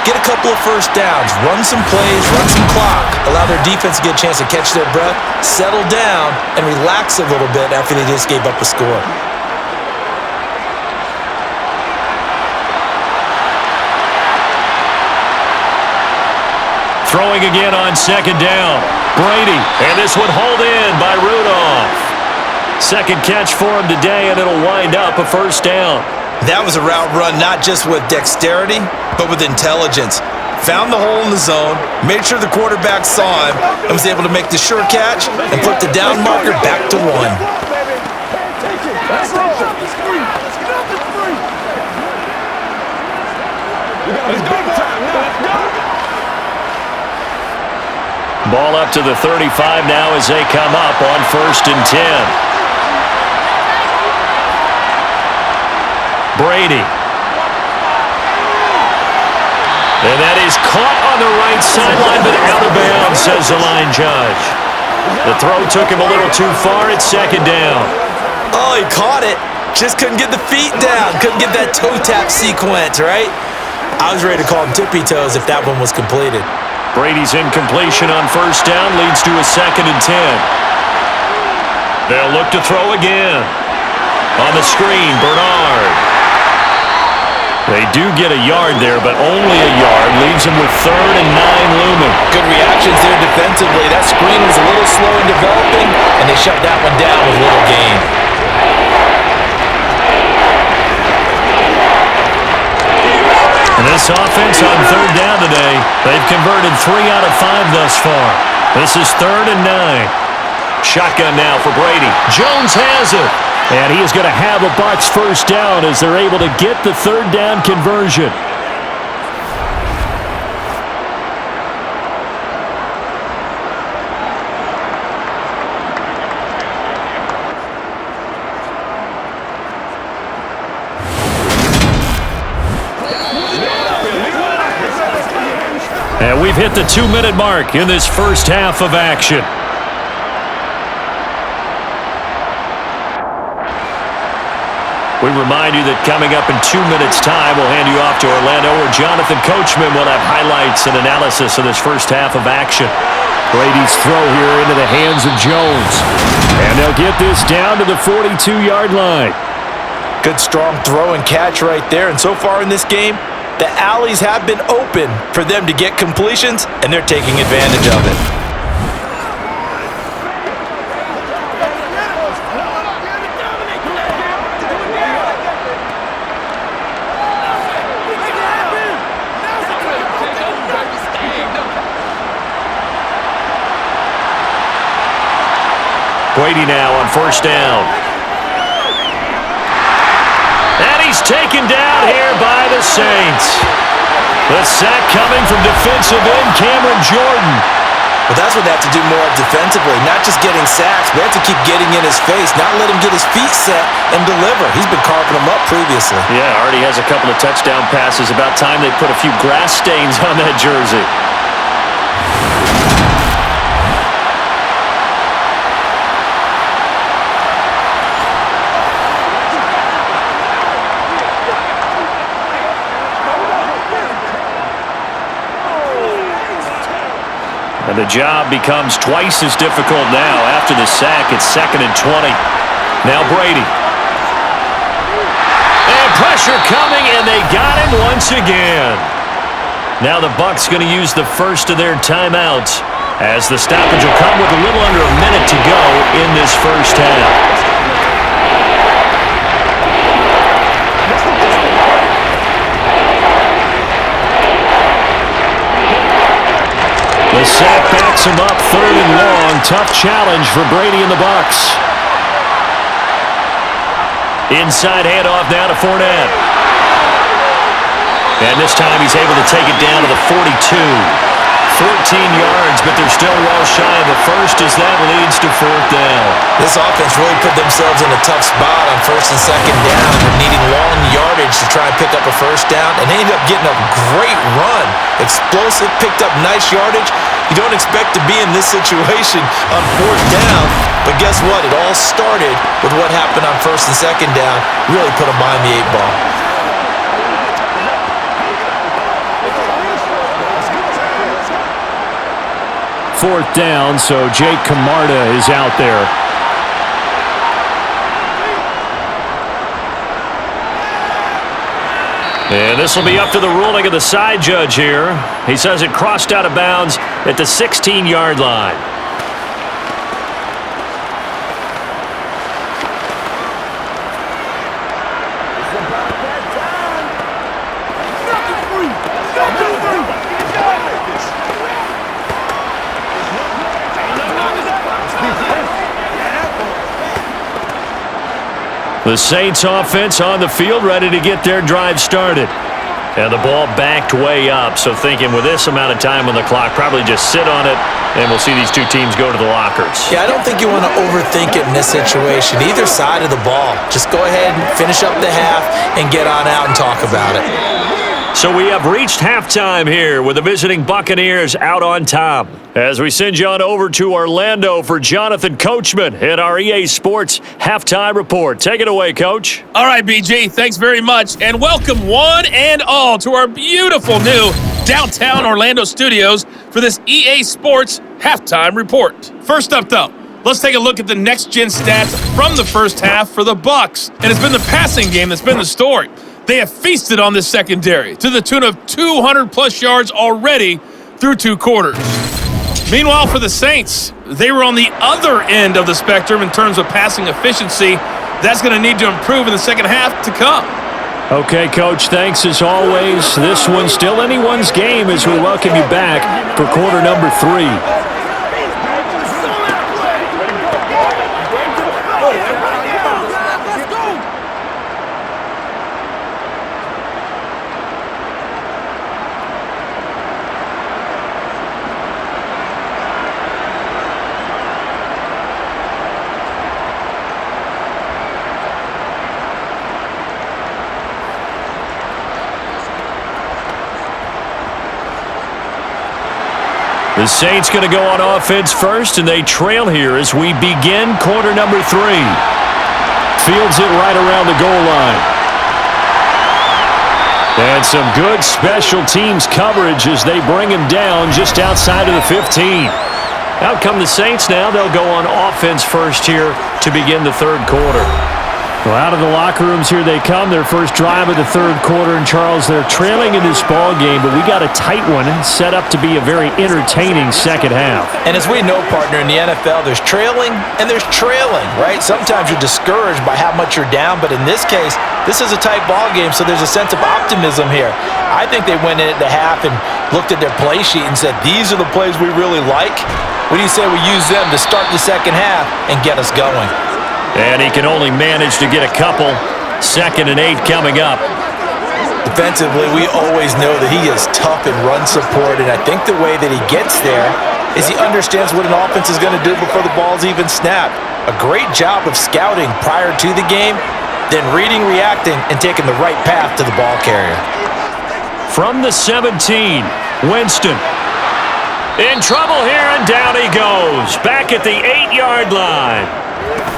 get a couple of first downs, run some plays, run some clock, allow their defense to get a chance to catch their breath, settle down, and relax a little bit after they just gave up a score. Throwing again on 2nd down. Brady, and this one hauled in by Rudolph. 2nd catch for him today, and it'll wind up a 1st down. That was a route run not just with dexterity, but with intelligence. Found the hole in the zone, made sure the quarterback saw him, and was able to make the sure catch and put the down marker back to 1. Ball up to the 35 now as they come up on 1st and 10. Brady. And that is caught on the right sideline, but out of bounds, says the line judge. The throw took him a little too far. It's 2nd down. Oh, he caught it. Just couldn't get the feet down. Couldn't get that toe tap sequence, right? I was ready to call him tippy toes if that one was completed. Brady's incompletion on 1st down leads to a 2nd and 10. They'll look to throw again. On the screen, Bernard. They do get a yard there, but only a yard. Leaves them with 3rd and 9 looming. Good reactions there defensively. That screen was a little slow in developing, and they shut that one down with little gain. And this offense on 3rd down today, they've converted 3 out of 5 thus far. This is 3rd and 9. Shotgun now for Brady. Jones has it. And he is going to have a Bucs 1st down as they're able to get the 3rd down conversion. And we've hit the 2-minute mark in this first half of action. We remind you that coming up in 2 minutes' time, we'll hand you off to Orlando, where Jonathan Coachman will have highlights and analysis of this first half of action. Brady's throw here into the hands of Jones. And they'll get this down to the 42-yard line. Good strong throw and catch right there. And so far in this game, the alleys have been open for them to get completions, and they're taking advantage of it. Brady now on first down. And he's taken down here by the Saints. The sack coming from defensive end Cameron Jordan. But that's what they have to do more of defensively, not just getting sacks, but they have to keep getting in his face, not let him get his feet set and deliver. He's been carving them up previously. Yeah, already has a couple of touchdown passes. About time they put a few grass stains on that jersey. And the job becomes twice as difficult now. After the sack, it's 2nd and 20. Now Brady. And pressure coming, and they got him once again. Now the Bucs going to use the first of their timeouts, as the stoppage will come with a little under a minute to go in this first half. The sack backs him up, 3rd and long. Tough challenge for Brady and the Bucs. Inside handoff now to Fournette. And this time he's able to take it down to the 42. 14 yards, but they're still well shy of a first as that leads to 4th down. This offense really put themselves in a tough spot on 1st and 2nd down. They're needing long yardage to try and pick up a first down, and they ended up getting a great run. Explosive, picked up nice yardage. You don't expect to be in this situation on 4th down, but guess what? It all started with what happened on 1st and 2nd down. Really put them behind the 8 ball. Fourth down, so Jake Camarda is out there. And this will be up to the ruling of the side judge here. He says it crossed out of bounds at the 16-yard line. The Saints offense on the field, ready to get their drive started. And the ball backed way up, so thinking with this amount of time on the clock, probably just sit on it, and we'll see these two teams go to the lockers. Yeah, I don't think you want to overthink it in this situation. Either side of the ball. Just go ahead and finish up the half and get on out and talk about it. So we have reached halftime here with the visiting Buccaneers out on top. As we send you on over to Orlando for Jonathan Coachman in our EA Sports Halftime Report. Take it away, Coach. All right, BG, thanks very much. And welcome one and all to our beautiful new downtown Orlando studios for this EA Sports Halftime Report. First up, though, let's take a look at the next-gen stats from the first half for the Bucs. And it's been the passing game that's been the story. They have feasted on this secondary to the tune of 200-plus yards already through 2 quarters. Meanwhile, for the Saints, they were on the other end of the spectrum in terms of passing efficiency. That's going to need to improve in the second half to come. Okay, Coach, thanks as always. This one's still anyone's game as we welcome you back for quarter number 3. The Saints going to go on offense first, and they trail here as we begin quarter number 3. Fields it right around the goal line. And some good special teams coverage as they bring him down just outside of the 15. Out come the Saints now. They'll go on offense first here to begin the third quarter. Well, out of the locker rooms here they come. Their first drive of the third quarter. And, Charles, they're trailing in this ball game, but we got a tight one set up to be a very entertaining second half. And as we know, partner, in the NFL, there's trailing and there's trailing, right? Sometimes you're discouraged by how much you're down, but in this case, this is a tight ball game, so there's a sense of optimism here. I think they went in at the half and looked at their play sheet and said, these are the plays we really like. What do you say we use them to start the second half and get us going? And he can only manage to get a couple. 2nd and 8 coming up. Defensively, we always know that he is tough in run support, and I think the way that he gets there is he understands what an offense is going to do before the ball's even snapped. A great job of scouting prior to the game, then reading, reacting, and taking the right path to the ball carrier. From the 17, Winston. In trouble here, and down he goes. Back at the 8-yard line.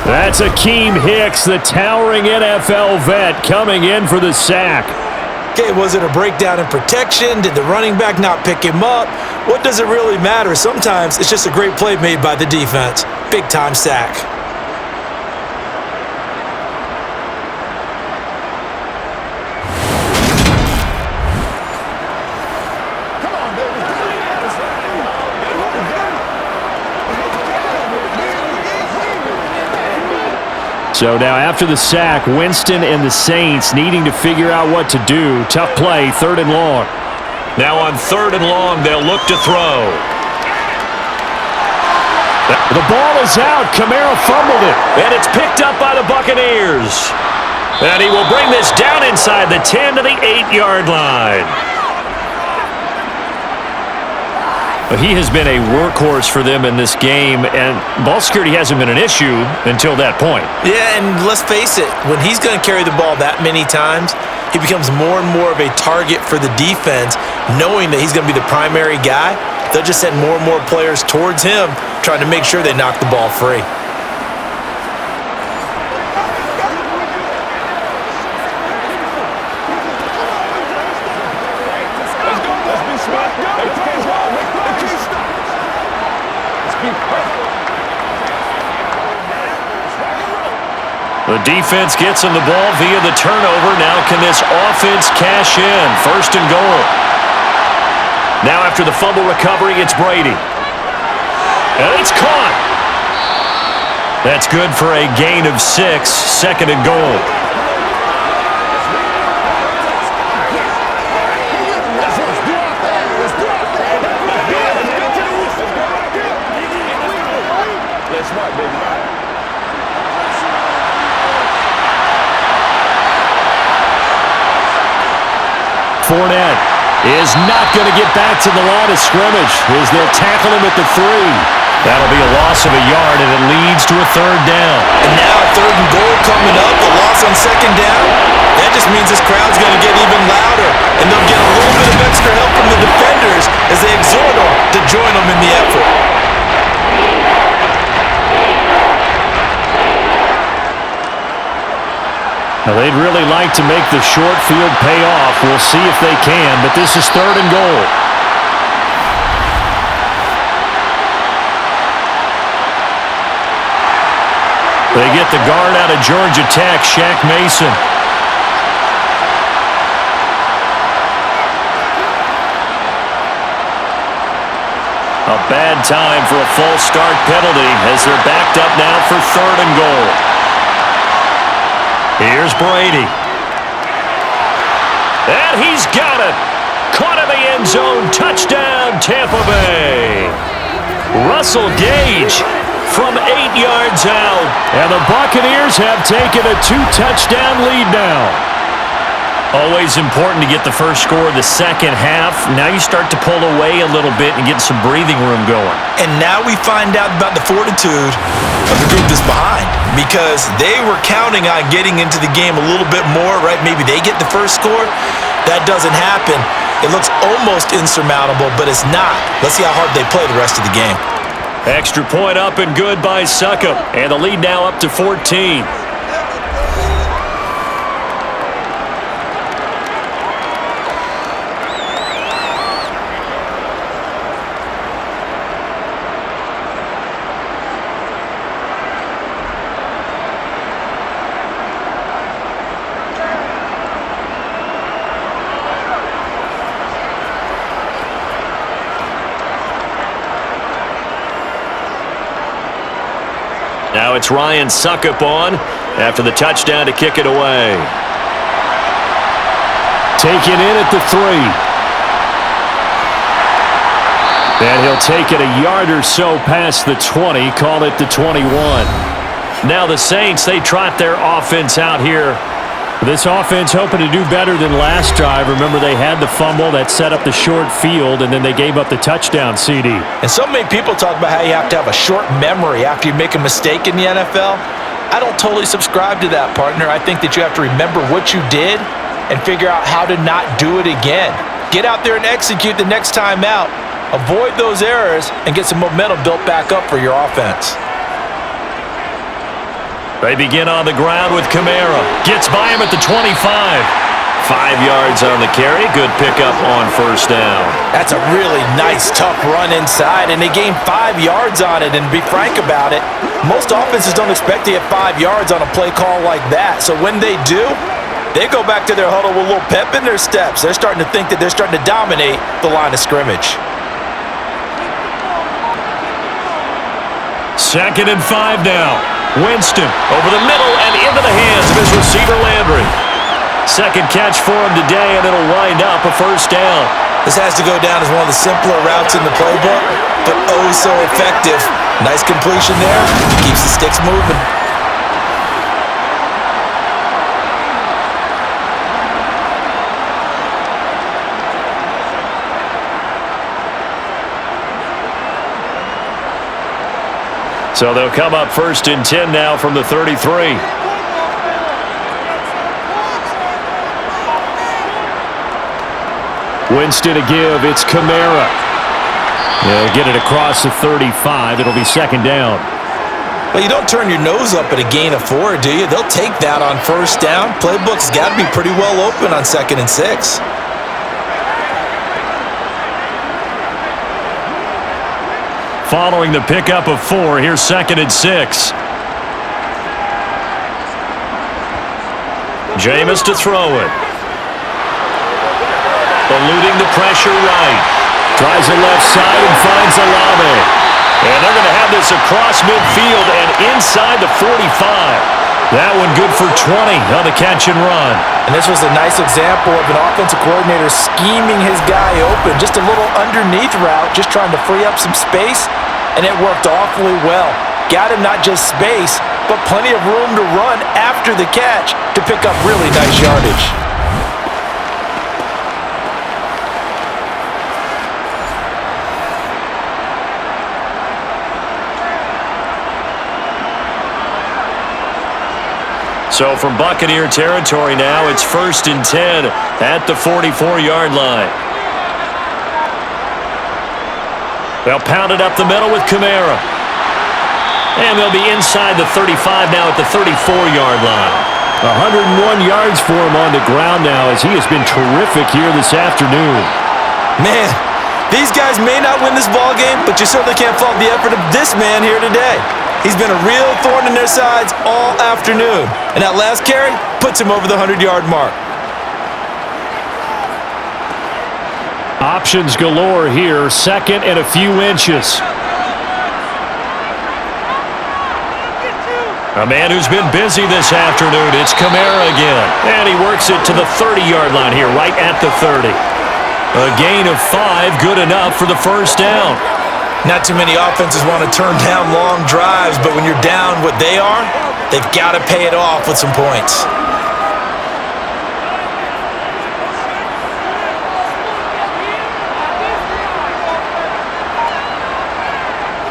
That's Akeem Hicks, the towering NFL vet, coming in for the sack. Okay, was it a breakdown in protection? Did the running back not pick him up? What does it really matter? Sometimes it's just a great play made by the defense. Big-time sack. So now after the sack, Winston and the Saints needing to figure out what to do. Tough play, 3rd and long. Now on 3rd and long, they'll look to throw. The ball is out. Kamara fumbled it, and it's picked up by the Buccaneers. And he will bring this down inside the 10 to the 8-yard line. He has been a workhorse for them in this game, and ball security hasn't been an issue until that point. Yeah, and let's face it, when he's going to carry the ball that many times, he becomes more and more of a target for the defense, knowing that he's going to be the primary guy. They'll just send more and more players towards him, trying to make sure they knock the ball free. The defense gets him the ball via the turnover. Now can this offense cash in? 1st and goal. Now after the fumble recovery, it's Brady. And it's caught. That's good for a gain of 6. 2nd and goal. Fournette is not going to get back to the line of scrimmage as they'll tackle him at the 3. That'll be a loss of a yard, and it leads to a 3rd down. And now 3rd and goal coming up, the loss on 2nd down. That just means this crowd's going to get even louder, and they'll get a little bit of extra help from the defenders as they exhort them to join them in the effort. Now, they'd really like to make the short field pay off. We'll see if they can, but this is 3rd and goal. They get the guard out of Georgia Tech, Shaq Mason. A bad time for a false start penalty as they're backed up now for 3rd and goal. Here's Brady. And he's got it. Caught in the end zone. Touchdown, Tampa Bay. Russell Gage from 8 yards out. And the Buccaneers have taken a 2-touchdown lead now. Always important to get the first score of the second half. Now you start to pull away a little bit and get some breathing room going. And now we find out about the fortitude of the group that's behind, because they were counting on getting into the game a little bit more, right? Maybe they get the first score. That doesn't happen. It looks almost insurmountable, but it's not. Let's see how hard they play the rest of the game. Extra point up and good by Succop. And the lead now up to 14. Now it's Ryan Succop on after the touchdown to kick it away. Taken in at the 3. And he'll take it a yard or so past the 20, call it the 21. Now the Saints, they trot their offense out here. This offense hoping to do better than last drive. Remember, they had the fumble that set up the short field, and then they gave up the touchdown CD. And so many people talk about how you have to have a short memory after you make a mistake in the NFL. I don't totally subscribe to that, partner. I think that you have to remember what you did and figure out how to not do it again. Get out there and execute the next time out. Avoid those errors and get some momentum built back up for your offense. They begin on the ground with Kamara. Gets by him at the 25. 5 yards on the carry. Good pickup on first down. That's a really nice, tough run inside, and they gained 5 yards on it. And to be frank about it, most offenses don't expect to get 5 yards on a play call like that. So when they do, they go back to their huddle with a little pep in their steps. They're starting to think that they're starting to dominate the line of scrimmage. 2nd and 5 now. Winston over the middle and into the hands of his receiver Landry. Second catch for him today, and it'll wind up a first down. This has to go down as one of the simpler routes in the playbook, but oh so effective. Nice completion there. Keeps the sticks moving. So they'll come up 1st and 10 now from the 33. Winston to give. It's Kamara. They'll get it across the 35. It'll be 2nd down. Well, you don't turn your nose up at a gain of 4, do you? They'll take that on first down. Playbook's got to be pretty well open on 2nd and 6. Following the pickup of 4, here's 2nd and 6. Jameis to throw it. Eluding the pressure right. Tries the left side and finds Olave. And they're going to have this across midfield and inside the 45. That one good for 20 on the catch and run. And this was a nice example of an offensive coordinator scheming his guy open. Just a little underneath route, just trying to free up some space, and it worked awfully well. Got him not just space, but plenty of room to run after the catch to pick up really nice yardage. So from Buccaneer territory now, it's 1st and 10 at the 44-yard line. They'll pound it up the middle with Kamara. And they'll be inside the 35 now at the 34-yard line. 101 yards for him on the ground now as he has been terrific here this afternoon. Man, these guys may not win this ball game, but you certainly can't fault the effort of this man here today. He's been a real thorn in their sides all afternoon. And that last carry puts him over the 100-yard mark. Options galore here. 2nd and a few inches. A man who's been busy this afternoon. It's Kamara again. And he works it to the 30-yard line here, right at the 30. A gain of 5, good enough for the first down. Not too many offenses want to turn down long drives, but when you're down what they are, they've got to pay it off with some points.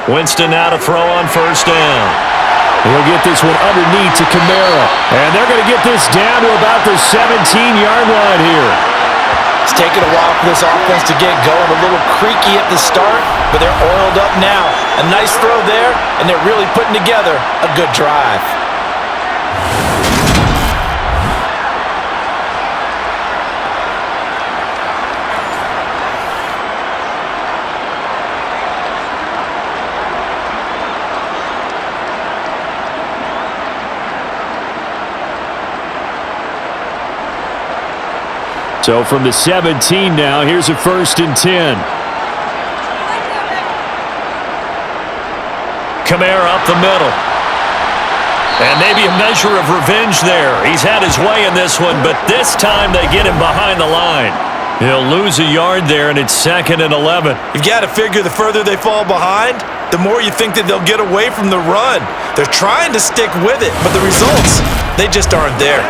Winston now to throw on first down. He'll get this one underneath to Kamara. And they're going to get this down to about the 17-yard line here. It's taken a while for this offense to get going. A little creaky at the start, but they're oiled up now. A nice throw there, and they're really putting together a good drive. So from the 17 now, here's a 1st and 10. Kamara up the middle. And maybe a measure of revenge there. He's had his way in this one, but this time they get him behind the line. He'll lose a yard there, and it's 2nd and 11. You've got to figure the further they fall behind, the more you think that they'll get away from the run. They're trying to stick with it, but the results, they just aren't there.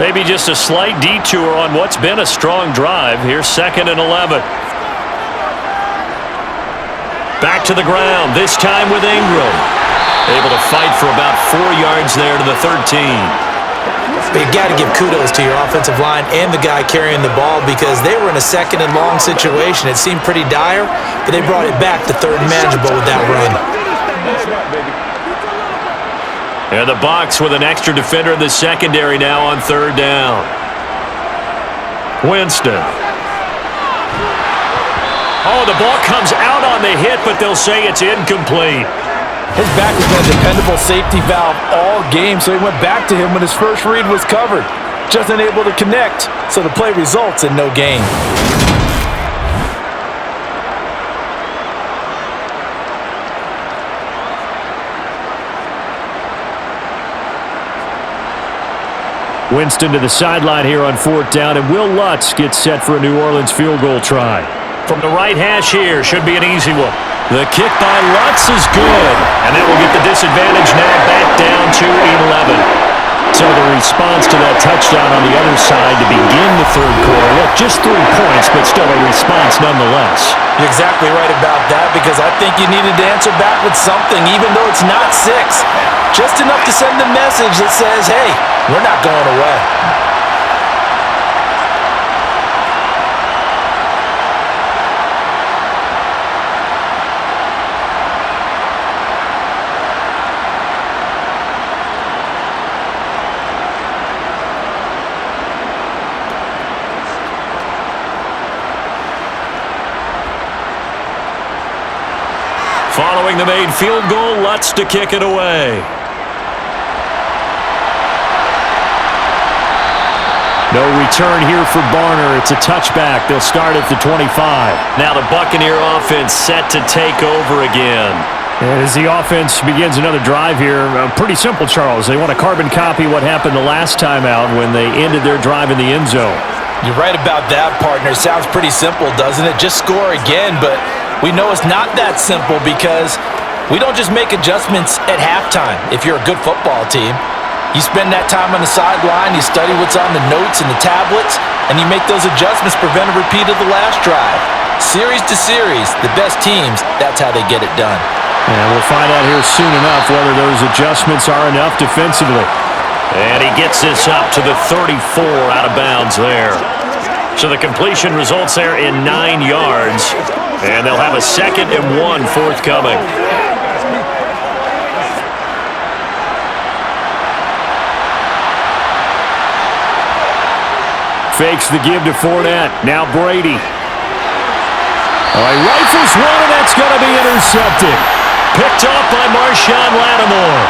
Maybe just a slight detour on what's been a strong drive. Here's 2nd and 11. Back to the ground, this time with Ingram. Able to fight for about 4 yards there to the 13. But you've got to give kudos to your offensive line and the guy carrying the ball because they were in a 2nd and long situation. It seemed pretty dire, but they brought it back to 3rd and manageable with that run. And the Bucs with an extra defender in the secondary now on 3rd down. Winston. Oh, the ball comes out on the hit, but they'll say it's incomplete. His back has been a dependable safety valve all game, so he went back to him when his first read was covered. Just unable to connect, so the play results in no gain. Winston to the sideline here on 4th down, and Will Lutz gets set for a New Orleans field goal try. From the right hash here, should be an easy one. The kick by Lutz is good, and that will get the disadvantage now back down to 11. So the response to that touchdown on the other side to begin the 3rd quarter. Look, just 3 points, but still a response nonetheless. You're exactly right about that because I think you needed to answer back with something, even though it's not 6. Just enough to send a message that says, hey, we're not going away. Following the made field goal, Lutz to kick it away. No return here for Barner. It's a touchback. They'll start at the 25. Now the Buccaneer offense set to take over again. And as the offense begins another drive here, pretty simple, Charles. They want to carbon copy what happened the last time out when they ended their drive in the end zone. You're right about that, partner. Sounds pretty simple, doesn't it? Just score again, but we know it's not that simple because we don't just make adjustments at halftime if you're a good football team. You spend that time on the sideline, you study what's on the notes and the tablets, and you make those adjustments, prevent a repeat of the last drive. Series to series, the best teams, that's how they get it done. And we'll find out here soon enough whether those adjustments are enough defensively. And he gets this up to the 34 out of bounds there. So the completion results there in 9 yards. And they'll have a 2nd and 1 forthcoming. Fakes the give to Fournette. Now Brady. All right, rifles one, and that's going to be intercepted. Picked off by Marshawn Lattimore.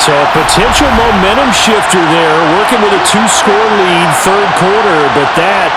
So a potential momentum shifter there, working with a 2-score lead, 3rd quarter, but that,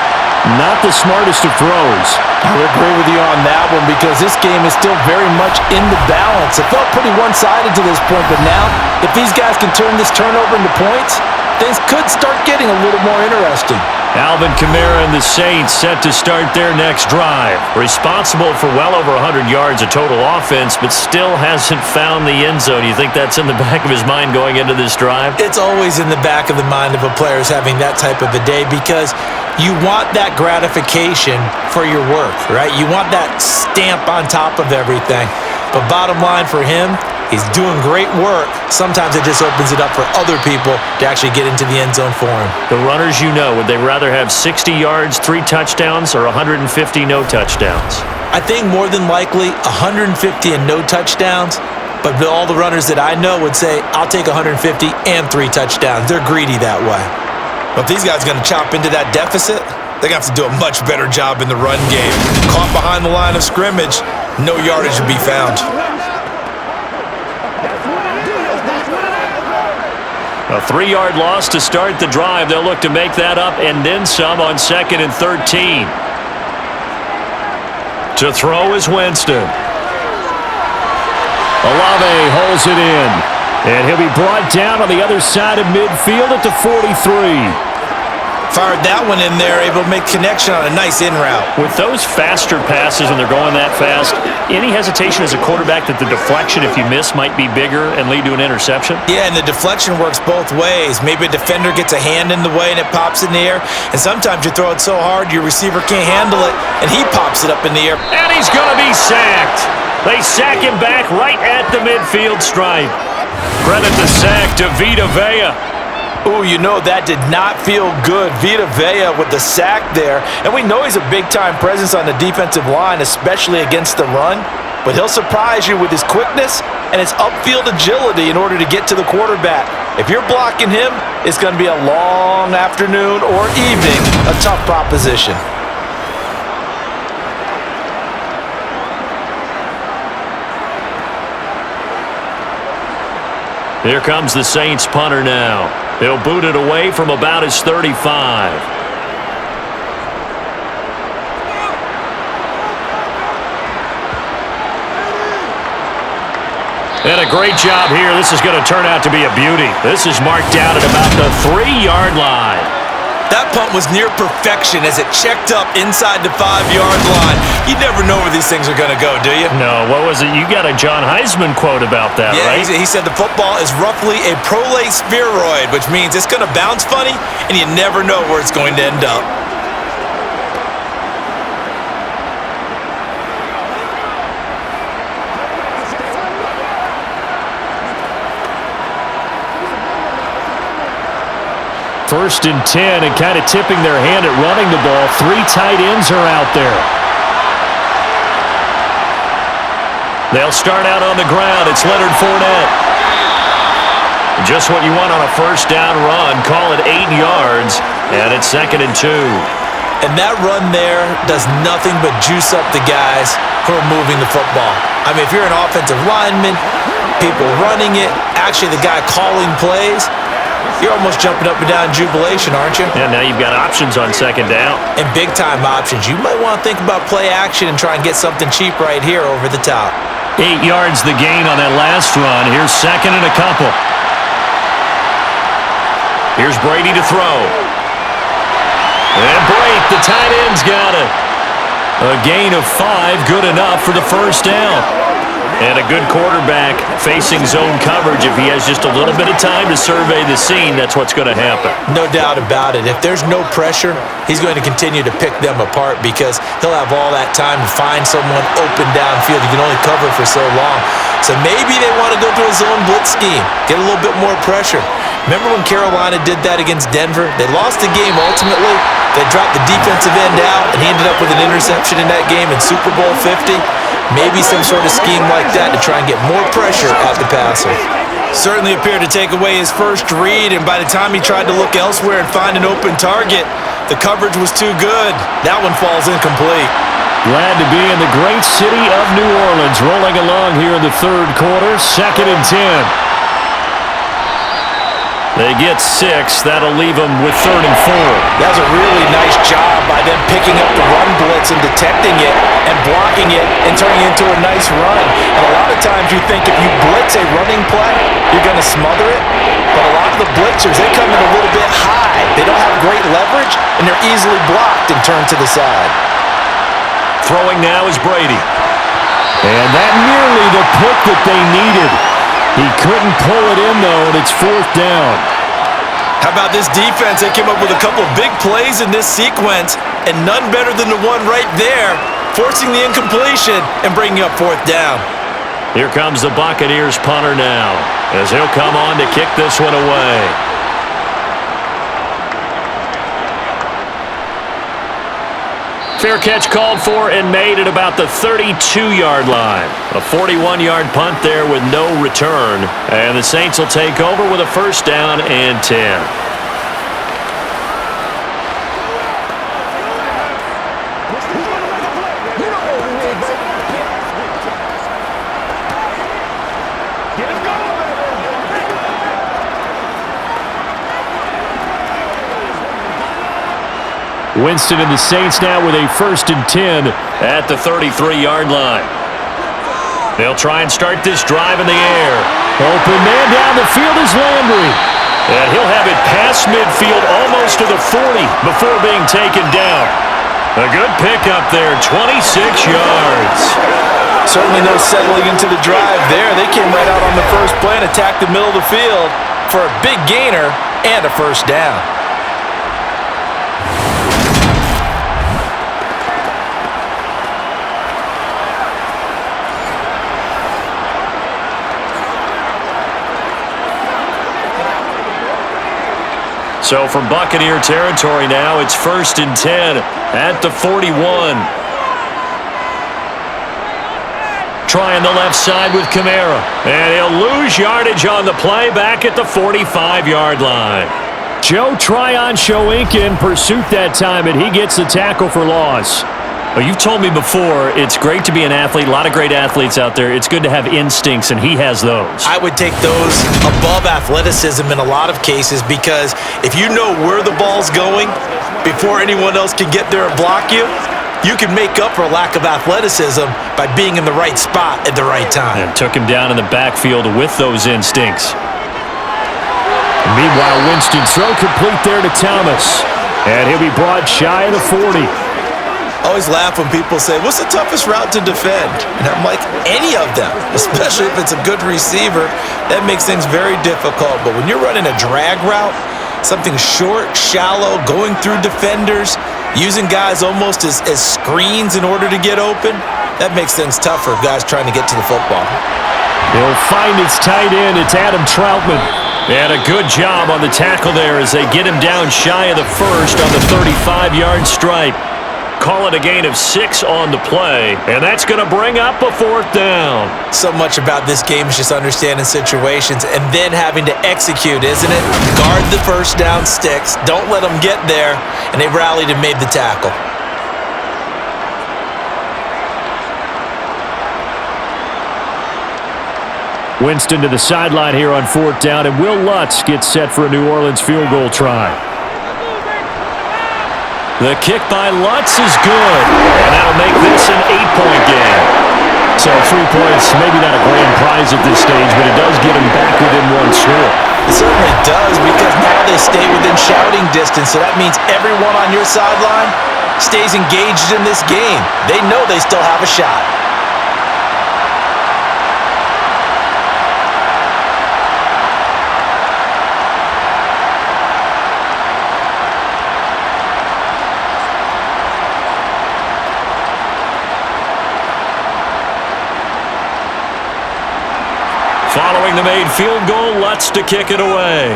not the smartest of throws. I would agree with you on that one because this game is still very much in the balance. It felt pretty one-sided to this point, but now, if these guys can turn this turnover into points, things could start getting a little more interesting. Alvin Kamara and the Saints set to start their next drive. Responsible for well over 100 yards of total offense, but still hasn't found the end zone. You think that's in the back of his mind going into this drive? It's always in the back of the mind of a player having that type of a day because you want that gratification for your work, right? You want that stamp on top of everything. But bottom line for him, he's doing great work. Sometimes it just opens it up for other people to actually get into the end zone for him. The runners, would they rather have 60 yards, 3 touchdowns, or 150 no touchdowns? I think more than likely 150 and no touchdowns. But all the runners that I know would say, I'll take 150 and 3 touchdowns. They're greedy that way. But if these guys are going to chop into that deficit, they're going to have to do a much better job in the run game. Caught behind the line of scrimmage, no yardage to be found. A 3-yard loss to start the drive. They'll look to make that up and then some on 2nd and 13. To throw is Winston. Olave holds it in. And he'll be brought down on the other side of midfield at the 43. Fired that one in there, able to make connection on a nice in route. With those faster passes when they're going that fast, any hesitation as a quarterback that the deflection, if you miss, might be bigger and lead to an interception? Yeah, and the deflection works both ways. Maybe a defender gets a hand in the way and it pops in the air, and sometimes you throw it so hard your receiver can't handle it, and he pops it up in the air. And he's going to be sacked. They sack him back right at the midfield stripe. Credit the sack to Vita Vea. Ooh, that did not feel good. Vita Vea with the sack there. And we know he's a big-time presence on the defensive line, especially against the run. But he'll surprise you with his quickness and his upfield agility in order to get to the quarterback. If you're blocking him, it's going to be a long afternoon or evening, a tough proposition. Here comes the Saints punter now. They'll boot it away from about his 35. And a great job here. This is going to turn out to be a beauty. This is marked down at about the 3-yard line. That punt was near perfection as it checked up inside the 5-yard line. You never know where these things are going to go, do you? No, what was it? You got a John Heisman quote about that, right? Yeah, he said the football is roughly a prolate spheroid, which means it's going to bounce funny, and you never know where it's going to end up. First and 10 and kind of tipping their hand at running the ball. 3 tight ends are out there. They'll start out on the ground. It's Leonard Fournette. Just what you want on a first down run. Call it 8 yards, and it's 2nd and 2. And that run there does nothing but juice up the guys who are moving the football. I mean, if you're an offensive lineman, people running it, actually the guy calling plays, you're almost jumping up and down in jubilation, aren't you? Yeah, now you've got options on 2nd down. And big-time options. You might want to think about play action and try and get something cheap right here over the top. 8 yards the gain on that last run. Here's 2nd and a couple. Here's Brady to throw. And Blake, the tight end's got it. A gain of 5, good enough for the first down. And a good quarterback facing zone coverage. If he has just a little bit of time to survey the scene, that's what's going to happen. No doubt about it. If there's no pressure, he's going to continue to pick them apart because he'll have all that time to find someone open downfield. You can only cover for so long. So maybe they want to go to a zone blitz scheme, get a little bit more pressure. Remember when Carolina did that against Denver? They lost the game ultimately. They dropped the defensive end out, and he ended up with an interception in that game in Super Bowl 50. Maybe some sort of scheme like that to try and get more pressure at the passer. Certainly appeared to take away his first read, and by the time he tried to look elsewhere and find an open target, the coverage was too good. That one falls incomplete. Glad to be in the great city of New Orleans, rolling along here in the third quarter, 2nd and 10. They get 6. That'll leave them with 3rd and 4. That was a really nice job by them picking up the run blitz and detecting it and blocking it and turning it into a nice run. And a lot of times you think if you blitz a running play, you're going to smother it. But a lot of the blitzers, they come in a little bit high. They don't have great leverage, and they're easily blocked and turned to the side. Throwing now is Brady. And that nearly the pick that they needed. He couldn't pull it in, though, and it's fourth down. How about this defense? They came up with a couple of big plays in this sequence, and none better than the one right there, forcing the incompletion and bringing up fourth down. Here comes the Buccaneers punter now, as he'll come on to kick this one away. Fair catch called for and made at about the 32-yard line. A 41-yard punt there with no return. And the Saints will take over with a first down and 10. Winston and the Saints now with a first and 10 at the 33-yard line. They'll try and start this drive in the air. Open man down the field is Landry. And he'll have it past midfield almost to the 40 before being taken down. A good pickup there, 26 yards. Certainly no settling into the drive there. They came right out on the first play and attacked the middle of the field for a big gainer and a first down. So from Buccaneer territory now, it's first and 10 at the 41. Trying the left side with Kamara. And he'll lose yardage on the play back at the 45-yard line. Joe Tryon-Shoyinka in pursuit that time, and he gets the tackle for loss. Well, you've told me before, it's great to be an athlete. A lot of great athletes out there. It's good to have instincts, and he has those. I would take those above athleticism in a lot of cases because if you know where the ball's going before anyone else can get there and block you, you can make up for a lack of athleticism by being in the right spot at the right time. And took him down in the backfield with those instincts. Meanwhile, Winston's throw complete there to Thomas. And he'll be brought shy of the 40. I always laugh when people say, what's the toughest route to defend? And I'm like, any of them, especially if it's a good receiver. That makes things very difficult. But when you're running a drag route, something short, shallow, going through defenders, using guys almost as screens in order to get open, that makes things tougher, guys trying to get to the football. He'll find his tight end. It's Adam Troutman. And a good job on the tackle there as they get him down shy of the first on the 35-yard stripe. Call it a gain of 6 on the play, and that's going to bring up a fourth down. So much about this game is just understanding situations and then having to execute, isn't it? Guard the first down sticks. Don't let them get there, and they rallied and made the tackle. Winston to the sideline here on fourth down, and Will Lutz gets set for a New Orleans field goal try. The kick by Lutz is good, and that'll make this an 8-point game. So 3 points, maybe not a grand prize at this stage, but it does get him back within one score. It certainly does, because now they stay within shouting distance, so that means everyone on your sideline stays engaged in this game. They know they still have a shot. Following the made field goal, Lutz to kick it away.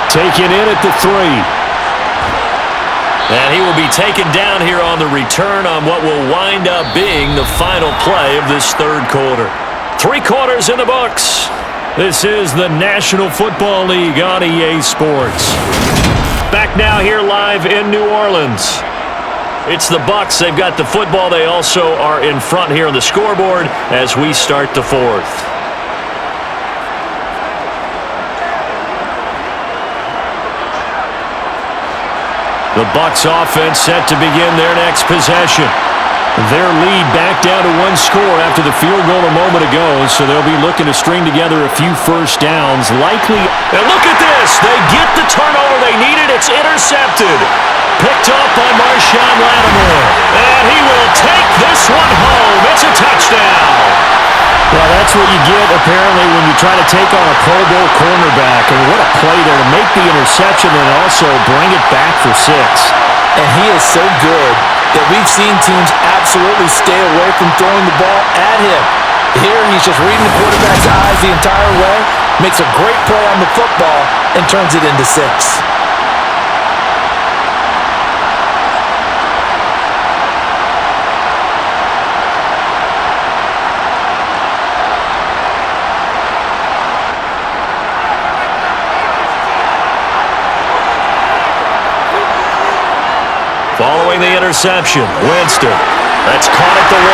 Taken in at the 3. And he will be taken down here on the return on what will wind up being the final play of this third quarter. 3 quarters in the books. This is the National Football League on EA Sports. Back now here live in New Orleans. It's the BUCS. They've got the football. They also are in front here on the scoreboard as we start the fourth. The Bucs offense set to begin their next possession. Their lead back down to one score after the field goal a moment ago, so they'll be looking to string together a few first downs, likely. And look at this! They get the turnover they needed. It's intercepted. Picked up by Marshawn Lattimore. And he will take this one home. It's a touchdown. Well, that's what you get, apparently, when you try to take on a Pro Bowl cornerback. And what a play there to make the interception and also bring it back for 6. And he is so good that we've seen teams absolutely stay away from throwing the ball at him. Here, he's just reading the quarterback's eyes the entire way, makes a great play on the football, and turns it into 6. Following the interception, Winston. That's caught at the 1.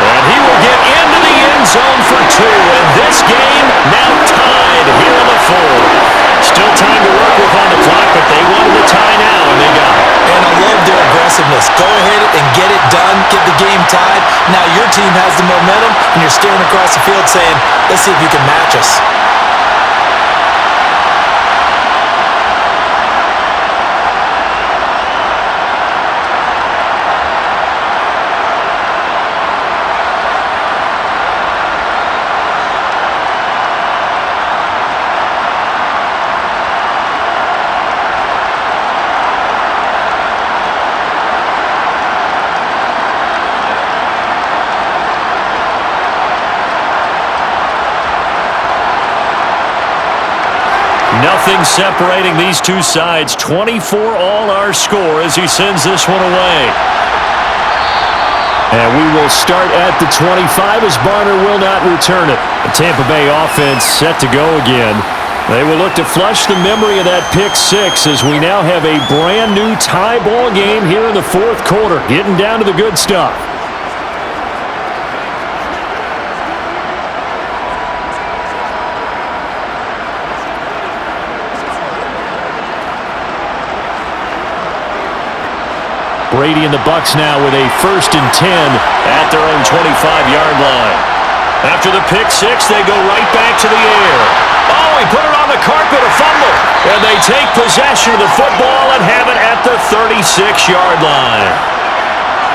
And he will get into the end zone for 2. And this game now tied here in the 4th. Still time to work with on the clock, but they wanted the tie now, and they got it. And I love their aggressiveness. Go ahead and get it done, get the game tied. Now your team has the momentum, and you're staring across the field saying, let's see if you can match us. Nothing separating these two sides. 24 all our score as he sends this one away. And we will start at the 25 as Barner will not return it. The Tampa Bay offense set to go again. They will look to flush the memory of that pick 6 as we now have a brand new tie ball game here in the 4th quarter. Getting down to the good stuff. Brady and the Bucs now with a 1st and 10 at their own 25-yard line. After the pick 6, they go right back to the air. Oh, he put it on the carpet, a fumble. And they take possession of the football and have it at the 36-yard line.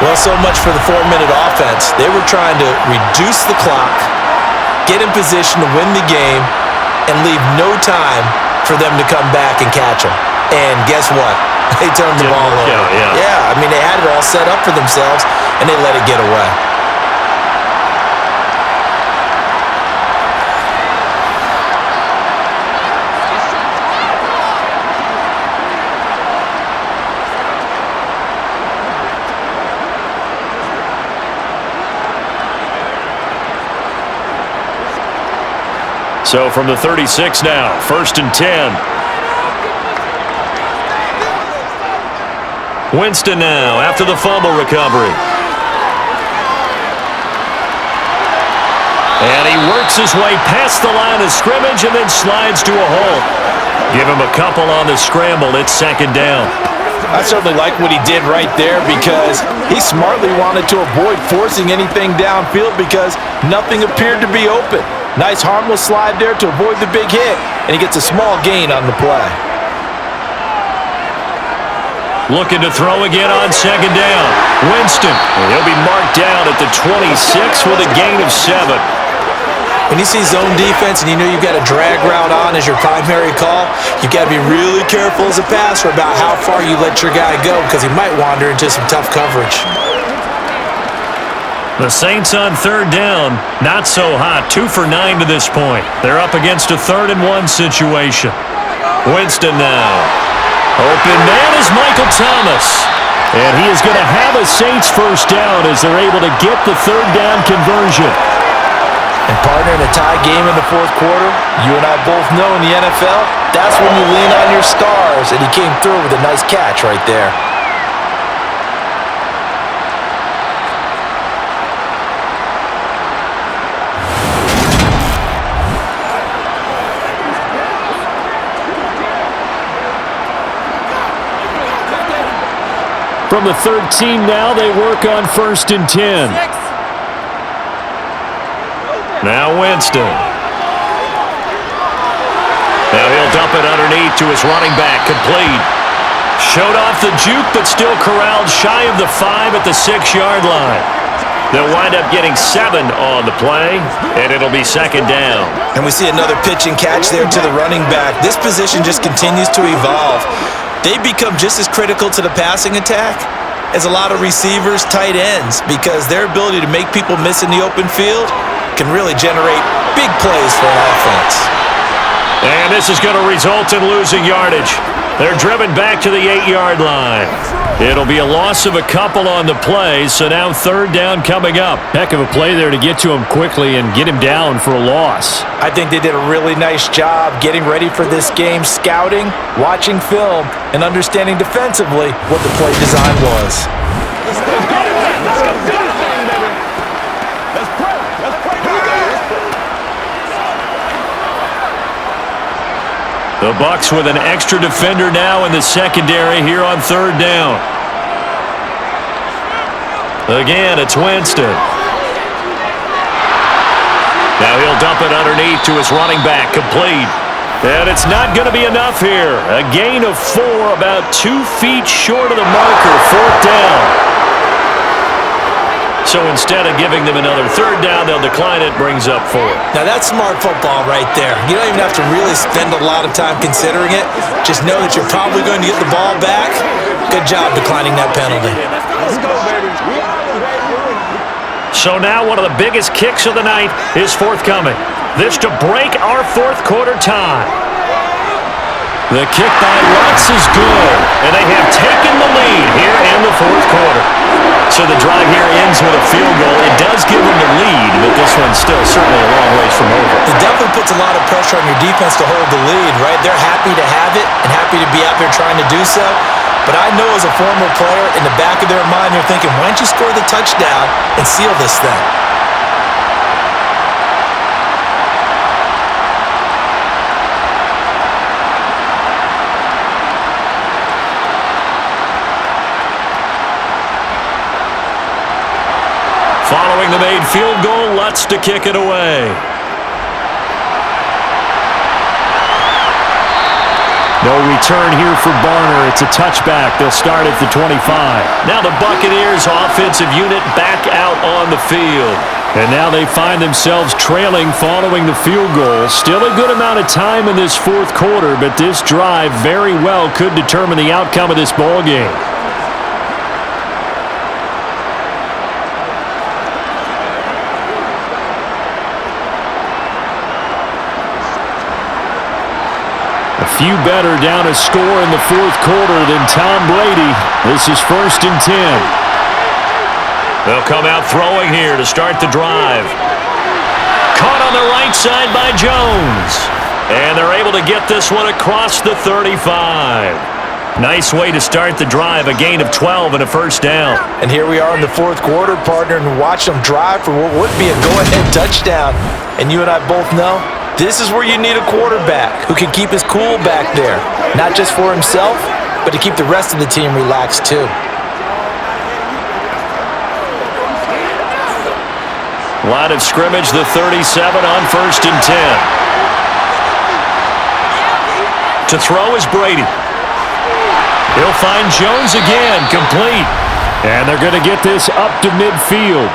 Well, so much for the 4-minute offense. They were trying to reduce the clock, get in position to win the game, and leave no time for them to come back and catch them. And guess what? They turned the ball over. Yeah, I mean, they had it all set up for themselves, and they let it get away. So from the 36 now, 1st and 10. Winston now after the fumble recovery. And he works his way past the line of scrimmage and then slides to a hole. Give him a couple on the scramble. It's 2nd down. I certainly like what he did right there because he smartly wanted to avoid forcing anything downfield because nothing appeared to be open. Nice harmless slide there to avoid the big hit, and he gets a small gain on the play. Looking to throw again on 2nd down. Winston. He'll be marked down at the 26 with a gain of 7. When you see zone defense and you know you've got a drag route on as your primary call, you've got to be really careful as a passer about how far you let your guy go because he might wander into some tough coverage. The Saints on 3rd down. Not so hot. 2 for 9 to this point. They're up against a 3rd and 1 situation. Winston now. Open man is Michael Thomas. And he is going to have a Saints 1st down as they're able to get the 3rd down conversion. And partner, in a tie game in the 4th quarter, you and I both know in the NFL, that's when you lean on your stars. And he came through with a nice catch right there. From the 13 now, they work on 1st and 10. Now Winston. Now he'll dump it underneath to his running back. Complete. Showed off the juke, but still corralled shy of the 5 at the 6-yard line. They'll wind up getting 7 on the play, and it'll be 2nd down. And we see another pitch and catch there to the running back. This position just continues to evolve. They become just as critical to the passing attack as a lot of receivers, tight ends, because their ability to make people miss in the open field can really generate big plays for an offense. And this is going to result in losing yardage. They're driven back to the 8-yard line. It'll be a loss of a couple on the play, so now 3rd down coming up. Heck of a play there to get to him quickly and get him down for a loss. I think they did a really nice job getting ready for this game, scouting, watching film, and understanding defensively what the play design was. Let's get it back. Let's go do this thing, baby. Let's pray. Let's pray. The Bucs with an extra defender now in the secondary here on 3rd down. Again, it's Winston. Now he'll dump it underneath to his running back, complete. And it's not going to be enough here. A gain of 4, about 2 feet short of the marker, 4th down. So instead of giving them another 3rd down, they'll decline it, brings up 4. Now that's smart football right there. You don't even have to really spend a lot of time considering it. Just know that you're probably going to get the ball back. Good job declining that penalty. Let's go, baby. So now one of the biggest kicks of the night is forthcoming. This to break our 4th quarter tie. The kick by Lutz is good, and they have taken the lead here in the 4th quarter. So the drive here ends with a field goal. It does give them the lead, but this one's still certainly a long ways from over. It definitely puts a lot of pressure on your defense to hold the lead, right? They're happy to have it and happy to be out there trying to do so. But I know as a former player, in the back of their mind, they're thinking, why don't you score the touchdown and seal this thing? Following the made field goal, Lutz to kick it away. No return here for Barner. It's a touchback. They'll start at the 25. Now the Buccaneers offensive unit back out on the field. And now they find themselves trailing following the field goal. Still a good amount of time in this 4th quarter, but this drive very well could determine the outcome of this ball game. Few better down a score in the 4th quarter than Tom Brady. This is 1st and 10. They'll come out throwing here to start the drive. Caught on the right side by Jones. And they're able to get this one across the 35. Nice way to start the drive, a gain of 12 and a 1st down. And here we are in the 4th quarter, partner, and watch them drive for what would be a go-ahead touchdown. And you and I both know, this is where you need a quarterback who can keep his cool back there. Not just for himself, but to keep the rest of the team relaxed too. Line of scrimmage, the 37 on 1st and 10. To throw is Brady. He'll find Jones again, complete. And they're going to get this up to midfield.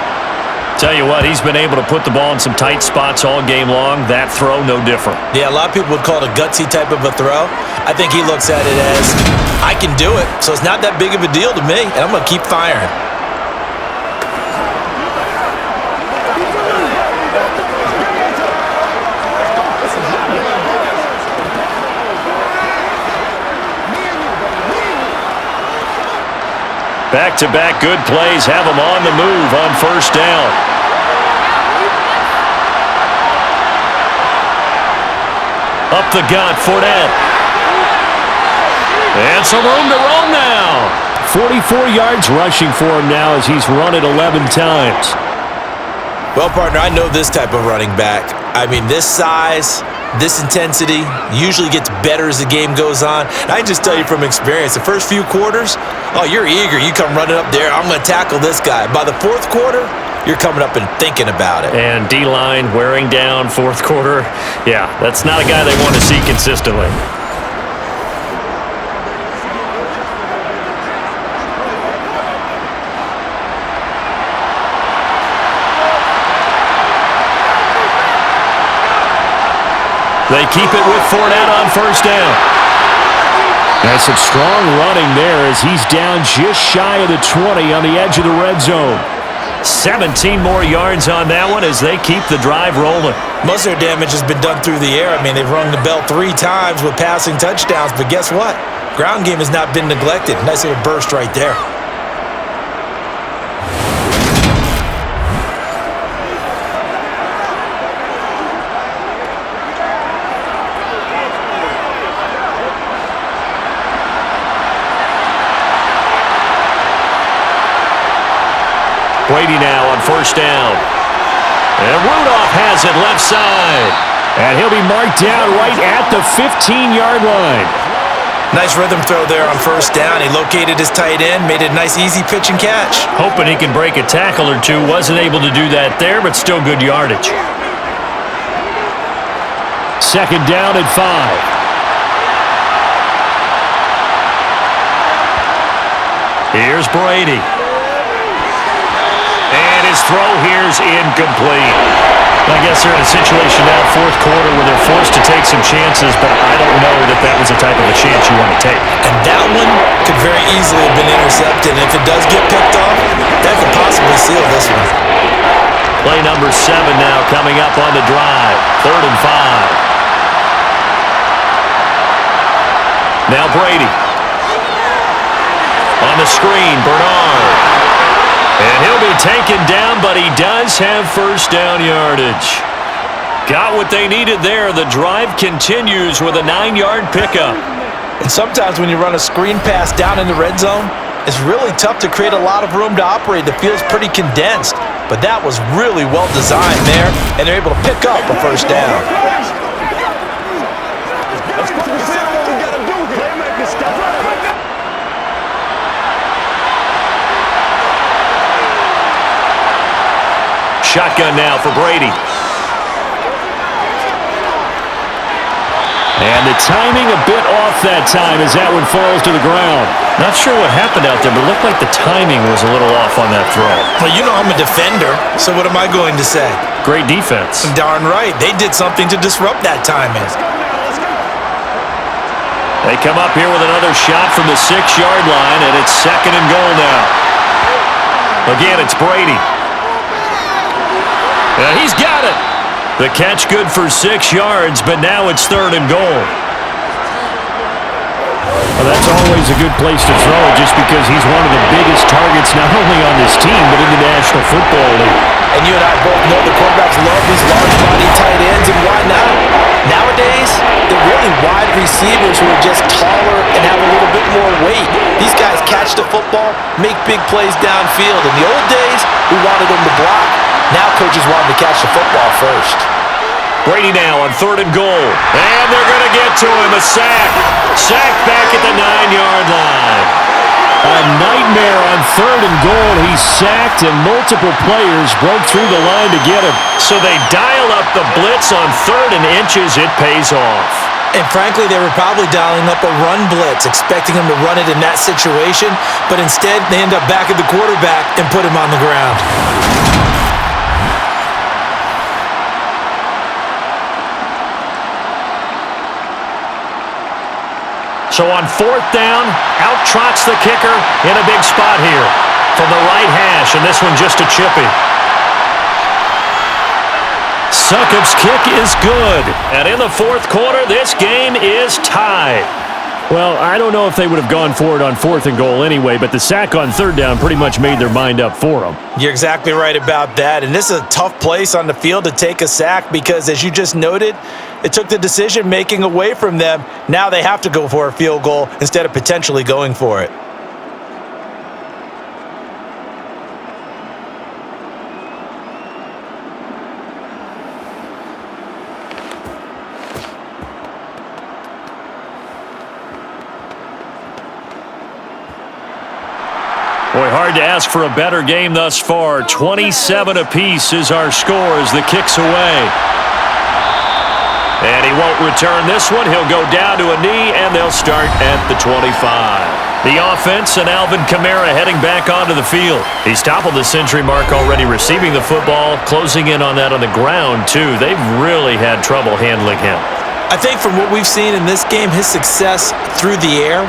Tell you what, he's been able to put the ball in some tight spots all game long. That throw, no different. Yeah, a lot of people would call it a gutsy type of a throw. I think he looks at it as, I can do it, so it's not that big of a deal to me, and I'm going to keep firing. Back-to-back good plays have them on the move on 1st down. Up the gut, Fournette. And some room to roam now. 44 yards rushing for him now as he's run it 11 times. Well, partner, I know this type of running back. I mean, this size, This intensity usually gets better as the game goes on. And I can just tell you from experience, the first few quarters, oh, you're eager. You come running up there, I'm going to tackle this guy. By the fourth quarter, you're coming up and thinking about it. And D-line wearing down fourth quarter. Yeah, that's not a guy they want to see consistently. They keep it with Fournette on first down. That's some strong running there as he's down just shy of the 20 on the edge of the red zone. 17 more yards on that one as they keep the drive rolling. Most of their damage has been done through the air. I mean, they've rung the bell 3 times with passing touchdowns, but guess what? Ground game has not been neglected. Nice little burst right there. Brady now on first down. And Rudolph has it left side. And he'll be marked down right at the 15-yard line. Nice rhythm throw there on first down. He located his tight end, made it a nice easy pitch and catch. Hoping he can break a tackle or two. Wasn't able to do that there, but still good yardage. Second down and 5. Here's Brady. And his throw here's incomplete. I guess they're in a situation now, fourth quarter, where they're forced to take some chances, but I don't know that that was the type of a chance you want to take. And that one could very easily have been intercepted. And if it does get picked off, that could possibly seal this one. Play number 7 now coming up on the drive. 3rd and 5. Now Brady. On the screen, Bernard. And he'll be taken down, but he does have first down yardage. Got what they needed there. The drive continues with a 9-yard pickup. And sometimes when you run a screen pass down in the red zone, it's really tough to create a lot of room to operate. The field's pretty condensed, but that was really well designed there, and they're able to pick up a first down. Shotgun now for Brady. And the timing a bit off that time as that one falls to the ground. Not sure what happened out there, but it looked like the timing was a little off on that throw. Well, you know I'm a defender, so what am I going to say? Great defense. Darn right. They did something to disrupt that timing. They come up here with another shot from the 6-yard line, and it's 2nd and goal now. Again, it's Brady. He's got it. The catch good for 6 yards, but now it's 3rd and goal. Well, that's always a good place to throw it just because he's one of the biggest targets not only on this team but in the National Football League. And you and I both know the quarterbacks love these large-body tight ends, and why not? Nowadays, they're really wide receivers who are just taller and have a little bit more weight. These guys catch the football, make big plays downfield. In the old days, we wanted them to block. Now coaches want them to catch the football first. Brady now on 3rd and goal. And they're going to get to him. A sack. Sack back at the 9-yard line. A nightmare on 3rd and goal. He's sacked and multiple players broke through the line to get him. So they dial up the blitz on 3rd and inches. It pays off. And frankly, they were probably dialing up a run blitz, expecting him to run it in that situation. But instead, they end up back at the quarterback and put him on the ground. So on 4th down, out trots the kicker in a big spot here from the right hash, and this one just a chippy. Succop's kick is good, and in the 4th quarter, this game is tied. Well, I don't know if they would have gone for it on 4th and goal anyway, but the sack on 3rd down pretty much made their mind up for them. You're exactly right about that, and this is a tough place on the field to take a sack because, as you just noted, it took the decision-making away from them. Now they have to go for a field goal instead of potentially going for it. Boy, hard to ask for a better game thus far. 27 apiece is our score as the kick's away. And he won't return this one. He'll go down to a knee, and they'll start at the 25. The offense and Alvin Kamara heading back onto the field. He's toppled the century mark already receiving the football, closing in on that on the ground, too. They've really had trouble handling him. I think from what we've seen in this game, his success through the air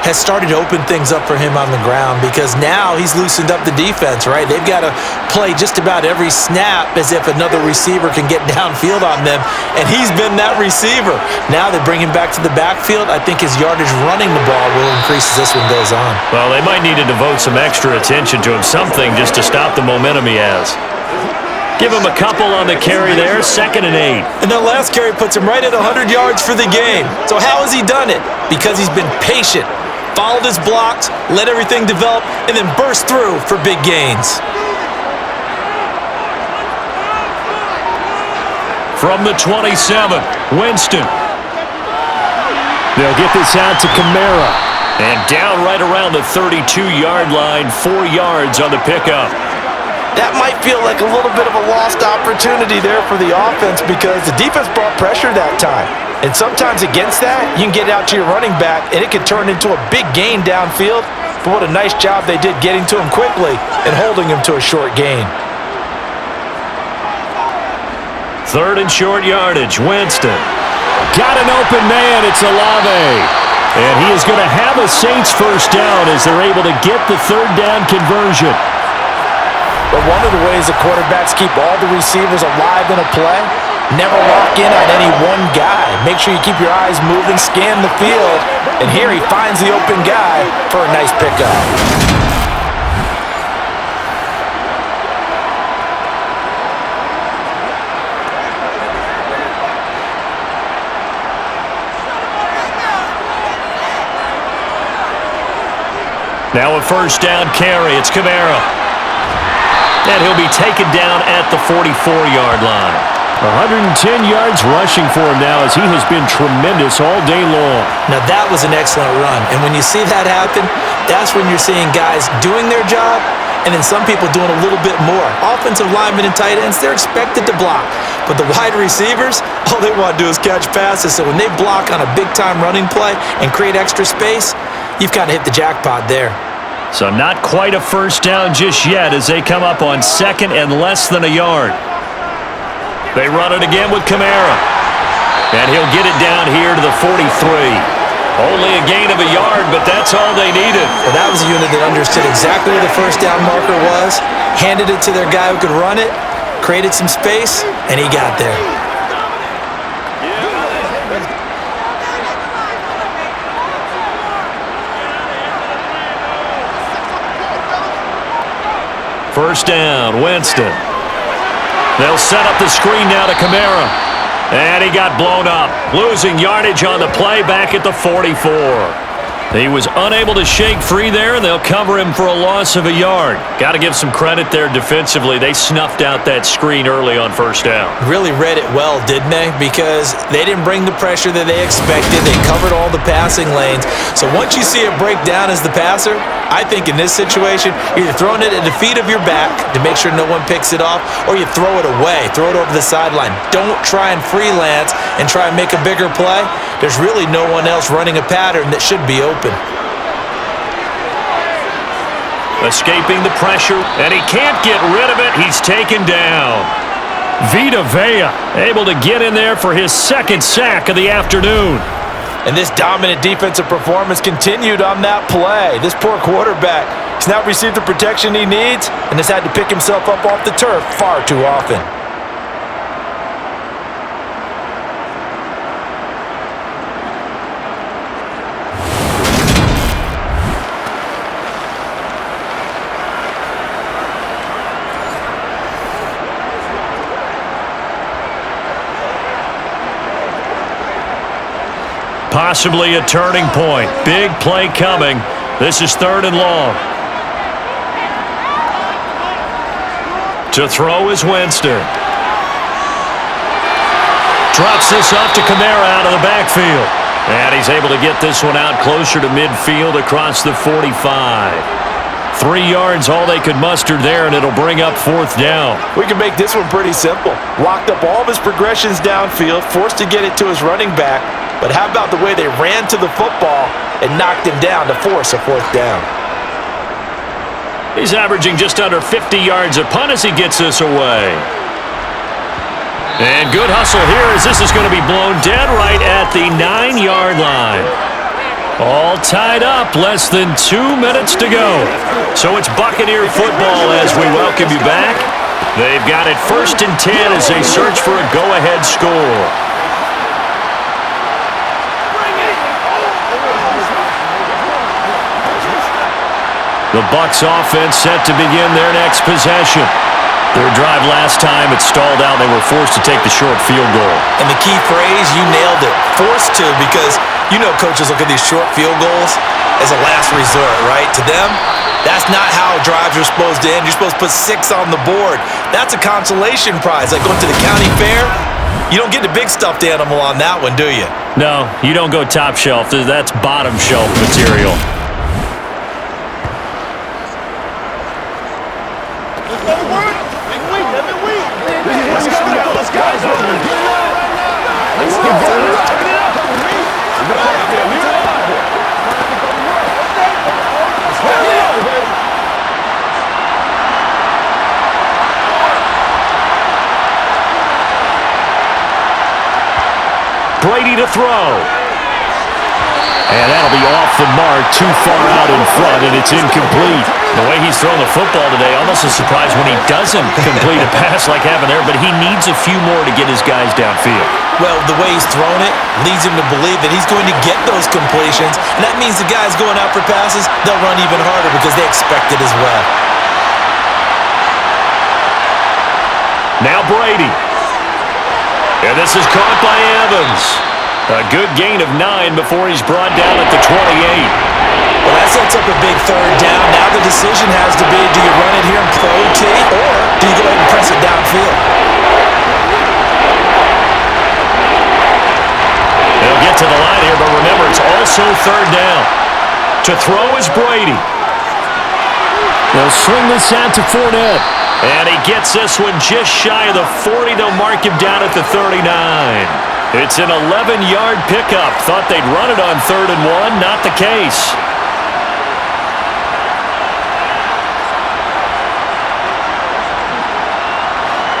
has started to open things up for him on the ground because now he's loosened up the defense, right? They've got to play just about every snap as if another receiver can get downfield on them, and he's been that receiver. Now they bring him back to the backfield. I think his yardage running the ball will increase as this one goes on. Well, they might need to devote some extra attention to him, something just to stop the momentum he has. Give him a couple on the carry there, 2nd and 8. And that last carry puts him right at 100 yards for the game. So how has he done it? Because he's been patient, followed his blocks, let everything develop, and then burst through for big gains. From the 27, Winston. They'll get this out to Kamara. And down right around the 32-yard line, 4 yards on the pickup. That might feel like a little bit of a lost opportunity there for the offense because the defense brought pressure that time. And sometimes against that, you can get out to your running back, and it can turn into a big gain downfield. But what a nice job they did getting to him quickly and holding him to a short gain. 3rd and short yardage, Winston. Got an open man, it's Olave. And he is going to have a Saints first down as they're able to get the 3rd down conversion. But one of the ways the quarterbacks keep all the receivers alive in a play, never lock in on any one guy. Make sure you keep your eyes moving, scan the field, and here he finds the open guy for a nice pickup. Now a first down carry, it's Kamara. And he'll be taken down at the 44-yard line. 110 yards rushing for him now as he has been tremendous all day long. Now that was an excellent run. And when you see that happen, that's when you're seeing guys doing their job and then some people doing a little bit more. Offensive linemen and tight ends, they're expected to block. But the wide receivers, all they want to do is catch passes. So when they block on a big-time running play and create extra space, you've kind of hit the jackpot there. So not quite a first down just yet as they come up on 2nd and less than a yard. They run it again with Kamara. And he'll get it down here to the 43. Only a gain of a yard, but that's all they needed. Well, that was a unit that understood exactly where the first down marker was, handed it to their guy who could run it, created some space, and he got there. First down, Winston. They'll set up the screen now to Kamara. And he got blown up. Losing yardage on the play back at the 44. He was unable to shake free there, and they'll cover him for a loss of a yard. Got to give some credit there defensively. They snuffed out that screen early on first down. Really read it well, didn't they? Because they didn't bring the pressure that they expected. They covered all the passing lanes. So once you see it break down as the passer, I think in this situation, you're either throwing it at the feet of your back to make sure no one picks it off, or you throw it away, throw it over the sideline. Don't try and freelance and try and make a bigger play. There's really no one else running a pattern that should be open. Escaping the pressure, and he can't get rid of it. He's taken down. Vita Vea able to get in there for his second sack of the afternoon. And this dominant defensive performance continued on that play. This poor quarterback has not received the protection he needs and has had to pick himself up off the turf far too often. Possibly a turning point. Big play coming. This is 3rd and long. To throw is Winston. Drops this off to Kamara out of the backfield. And he's able to get this one out closer to midfield across the 45. 3 yards, all they could muster there, and it'll bring up 4th down. We can make this one pretty simple. Locked up all of his progressions downfield, forced to get it to his running back. But how about the way they ran to the football and knocked him down to force a 4th down? He's averaging just under 50 yards a punt as he gets this away. And good hustle here as this is going to be blown dead right at the 9-yard line. All tied up, less than 2 minutes to go. So it's Buccaneer football as we welcome you back. They've got it 1st and 10 as they search for a go-ahead score. The Bucs offense set to begin their next possession. Their drive last time, it stalled out. They were forced to take the short field goal. And the key phrase, you nailed it. Forced to, because you know coaches look at these short field goals as a last resort, right? To them, that's not how drives are supposed to end. You're supposed to put 6 on the board. That's a consolation prize. Like going to the county fair, you don't get the big stuffed animal on that one, do you? No, you don't go top shelf. That's bottom shelf material. Brady to throw. And that'll be off the mark, too far out in front, and it's incomplete. The way he's thrown the football today, almost a surprise when he doesn't complete a pass like happened there, but he needs a few more to get his guys downfield. Well, the way he's thrown it leads him to believe that he's going to get those completions, and that means the guys going out for passes, they'll run even harder because they expect it as well. Now Brady. And this is caught by Evans. A good gain of 9 before he's brought down at the 28. Well, that sets up a big 3rd down. Now the decision has to be, do you run it here and throw OT, or do you go ahead and press it downfield? They'll get to the line here, but remember, it's also 3rd down. To throw is Brady. They'll swing this out to Fournette. And he gets this one just shy of the 40. They'll mark him down at the 39. It's an 11-yard pickup. Thought they'd run it on 3rd and 1. Not the case.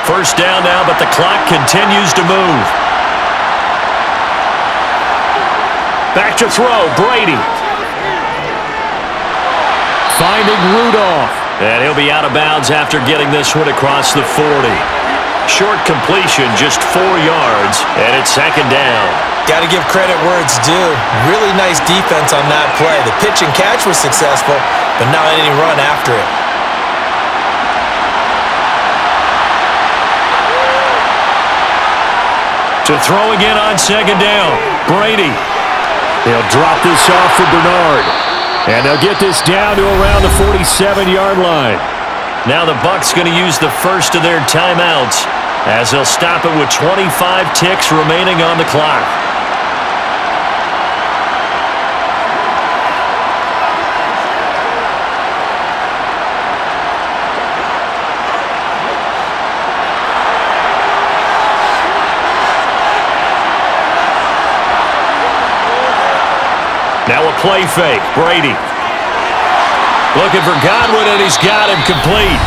First down now, but the clock continues to move. Back to throw, Brady. Finding Rudolph. And he'll be out of bounds after getting this one across the 40. Short completion, just 4 yards, and it's 2nd down. Got to give credit where it's due. Really nice defense on that play. The pitch and catch was successful, but not any run after it. To throw again on 2nd down, Brady. He'll drop this off for Bernard. And they'll get this down to around the 47-yard line. Now the Bucs going to use the first of their timeouts as they'll stop it with 25 ticks remaining on the clock. Now a play fake. Brady. Looking for Godwin, and he's got him complete.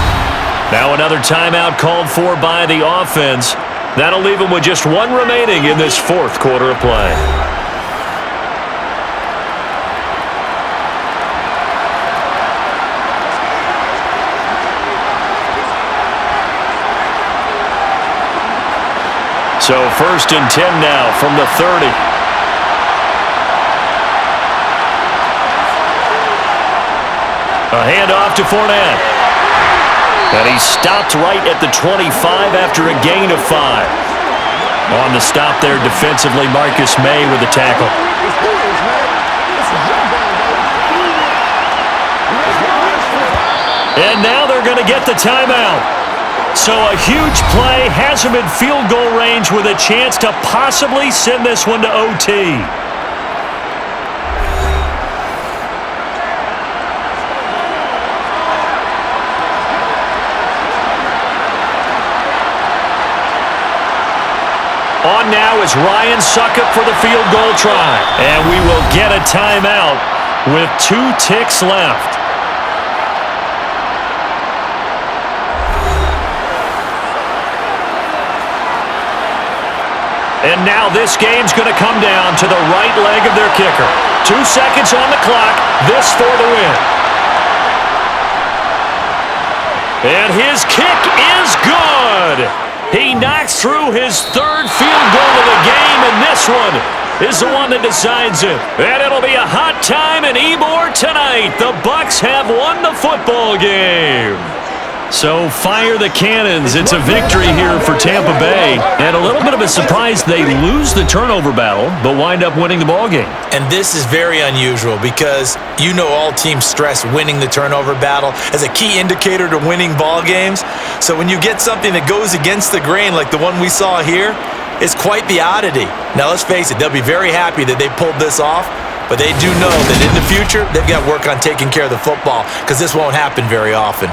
Now another timeout called for by the offense. That'll leave him with just 1 remaining in this 4th quarter of play. So 1st and 10 now from the 30. A handoff to Fournette. And he stopped right at the 25 after a gain of 5. On the stop there defensively, Marcus May with the tackle. And now they're going to get the timeout. So a huge play has him in field goal range with a chance to possibly send this one to OT. On now is Ryan Suckup for the field goal try. And we will get a timeout with 2 ticks left. And now this game's going to come down to the right leg of their kicker. 2 seconds on the clock. This for the win. And his kick is good. He knocks through his 3rd field goal of the game, and this one is the one that decides it. And it'll be a hot time in Ybor tonight. The Bucs have won the football game. So fire the cannons. It's a victory here for Tampa Bay. And a little bit of a surprise, they lose the turnover battle, but wind up winning the ball game. And this is very unusual because you know all teams stress winning the turnover battle as a key indicator to winning ball games. So when you get something that goes against the grain like the one we saw here, it's quite the oddity. Now let's face it, they'll be very happy that they pulled this off, but they do know that in the future, they've got to work on taking care of the football because this won't happen very often.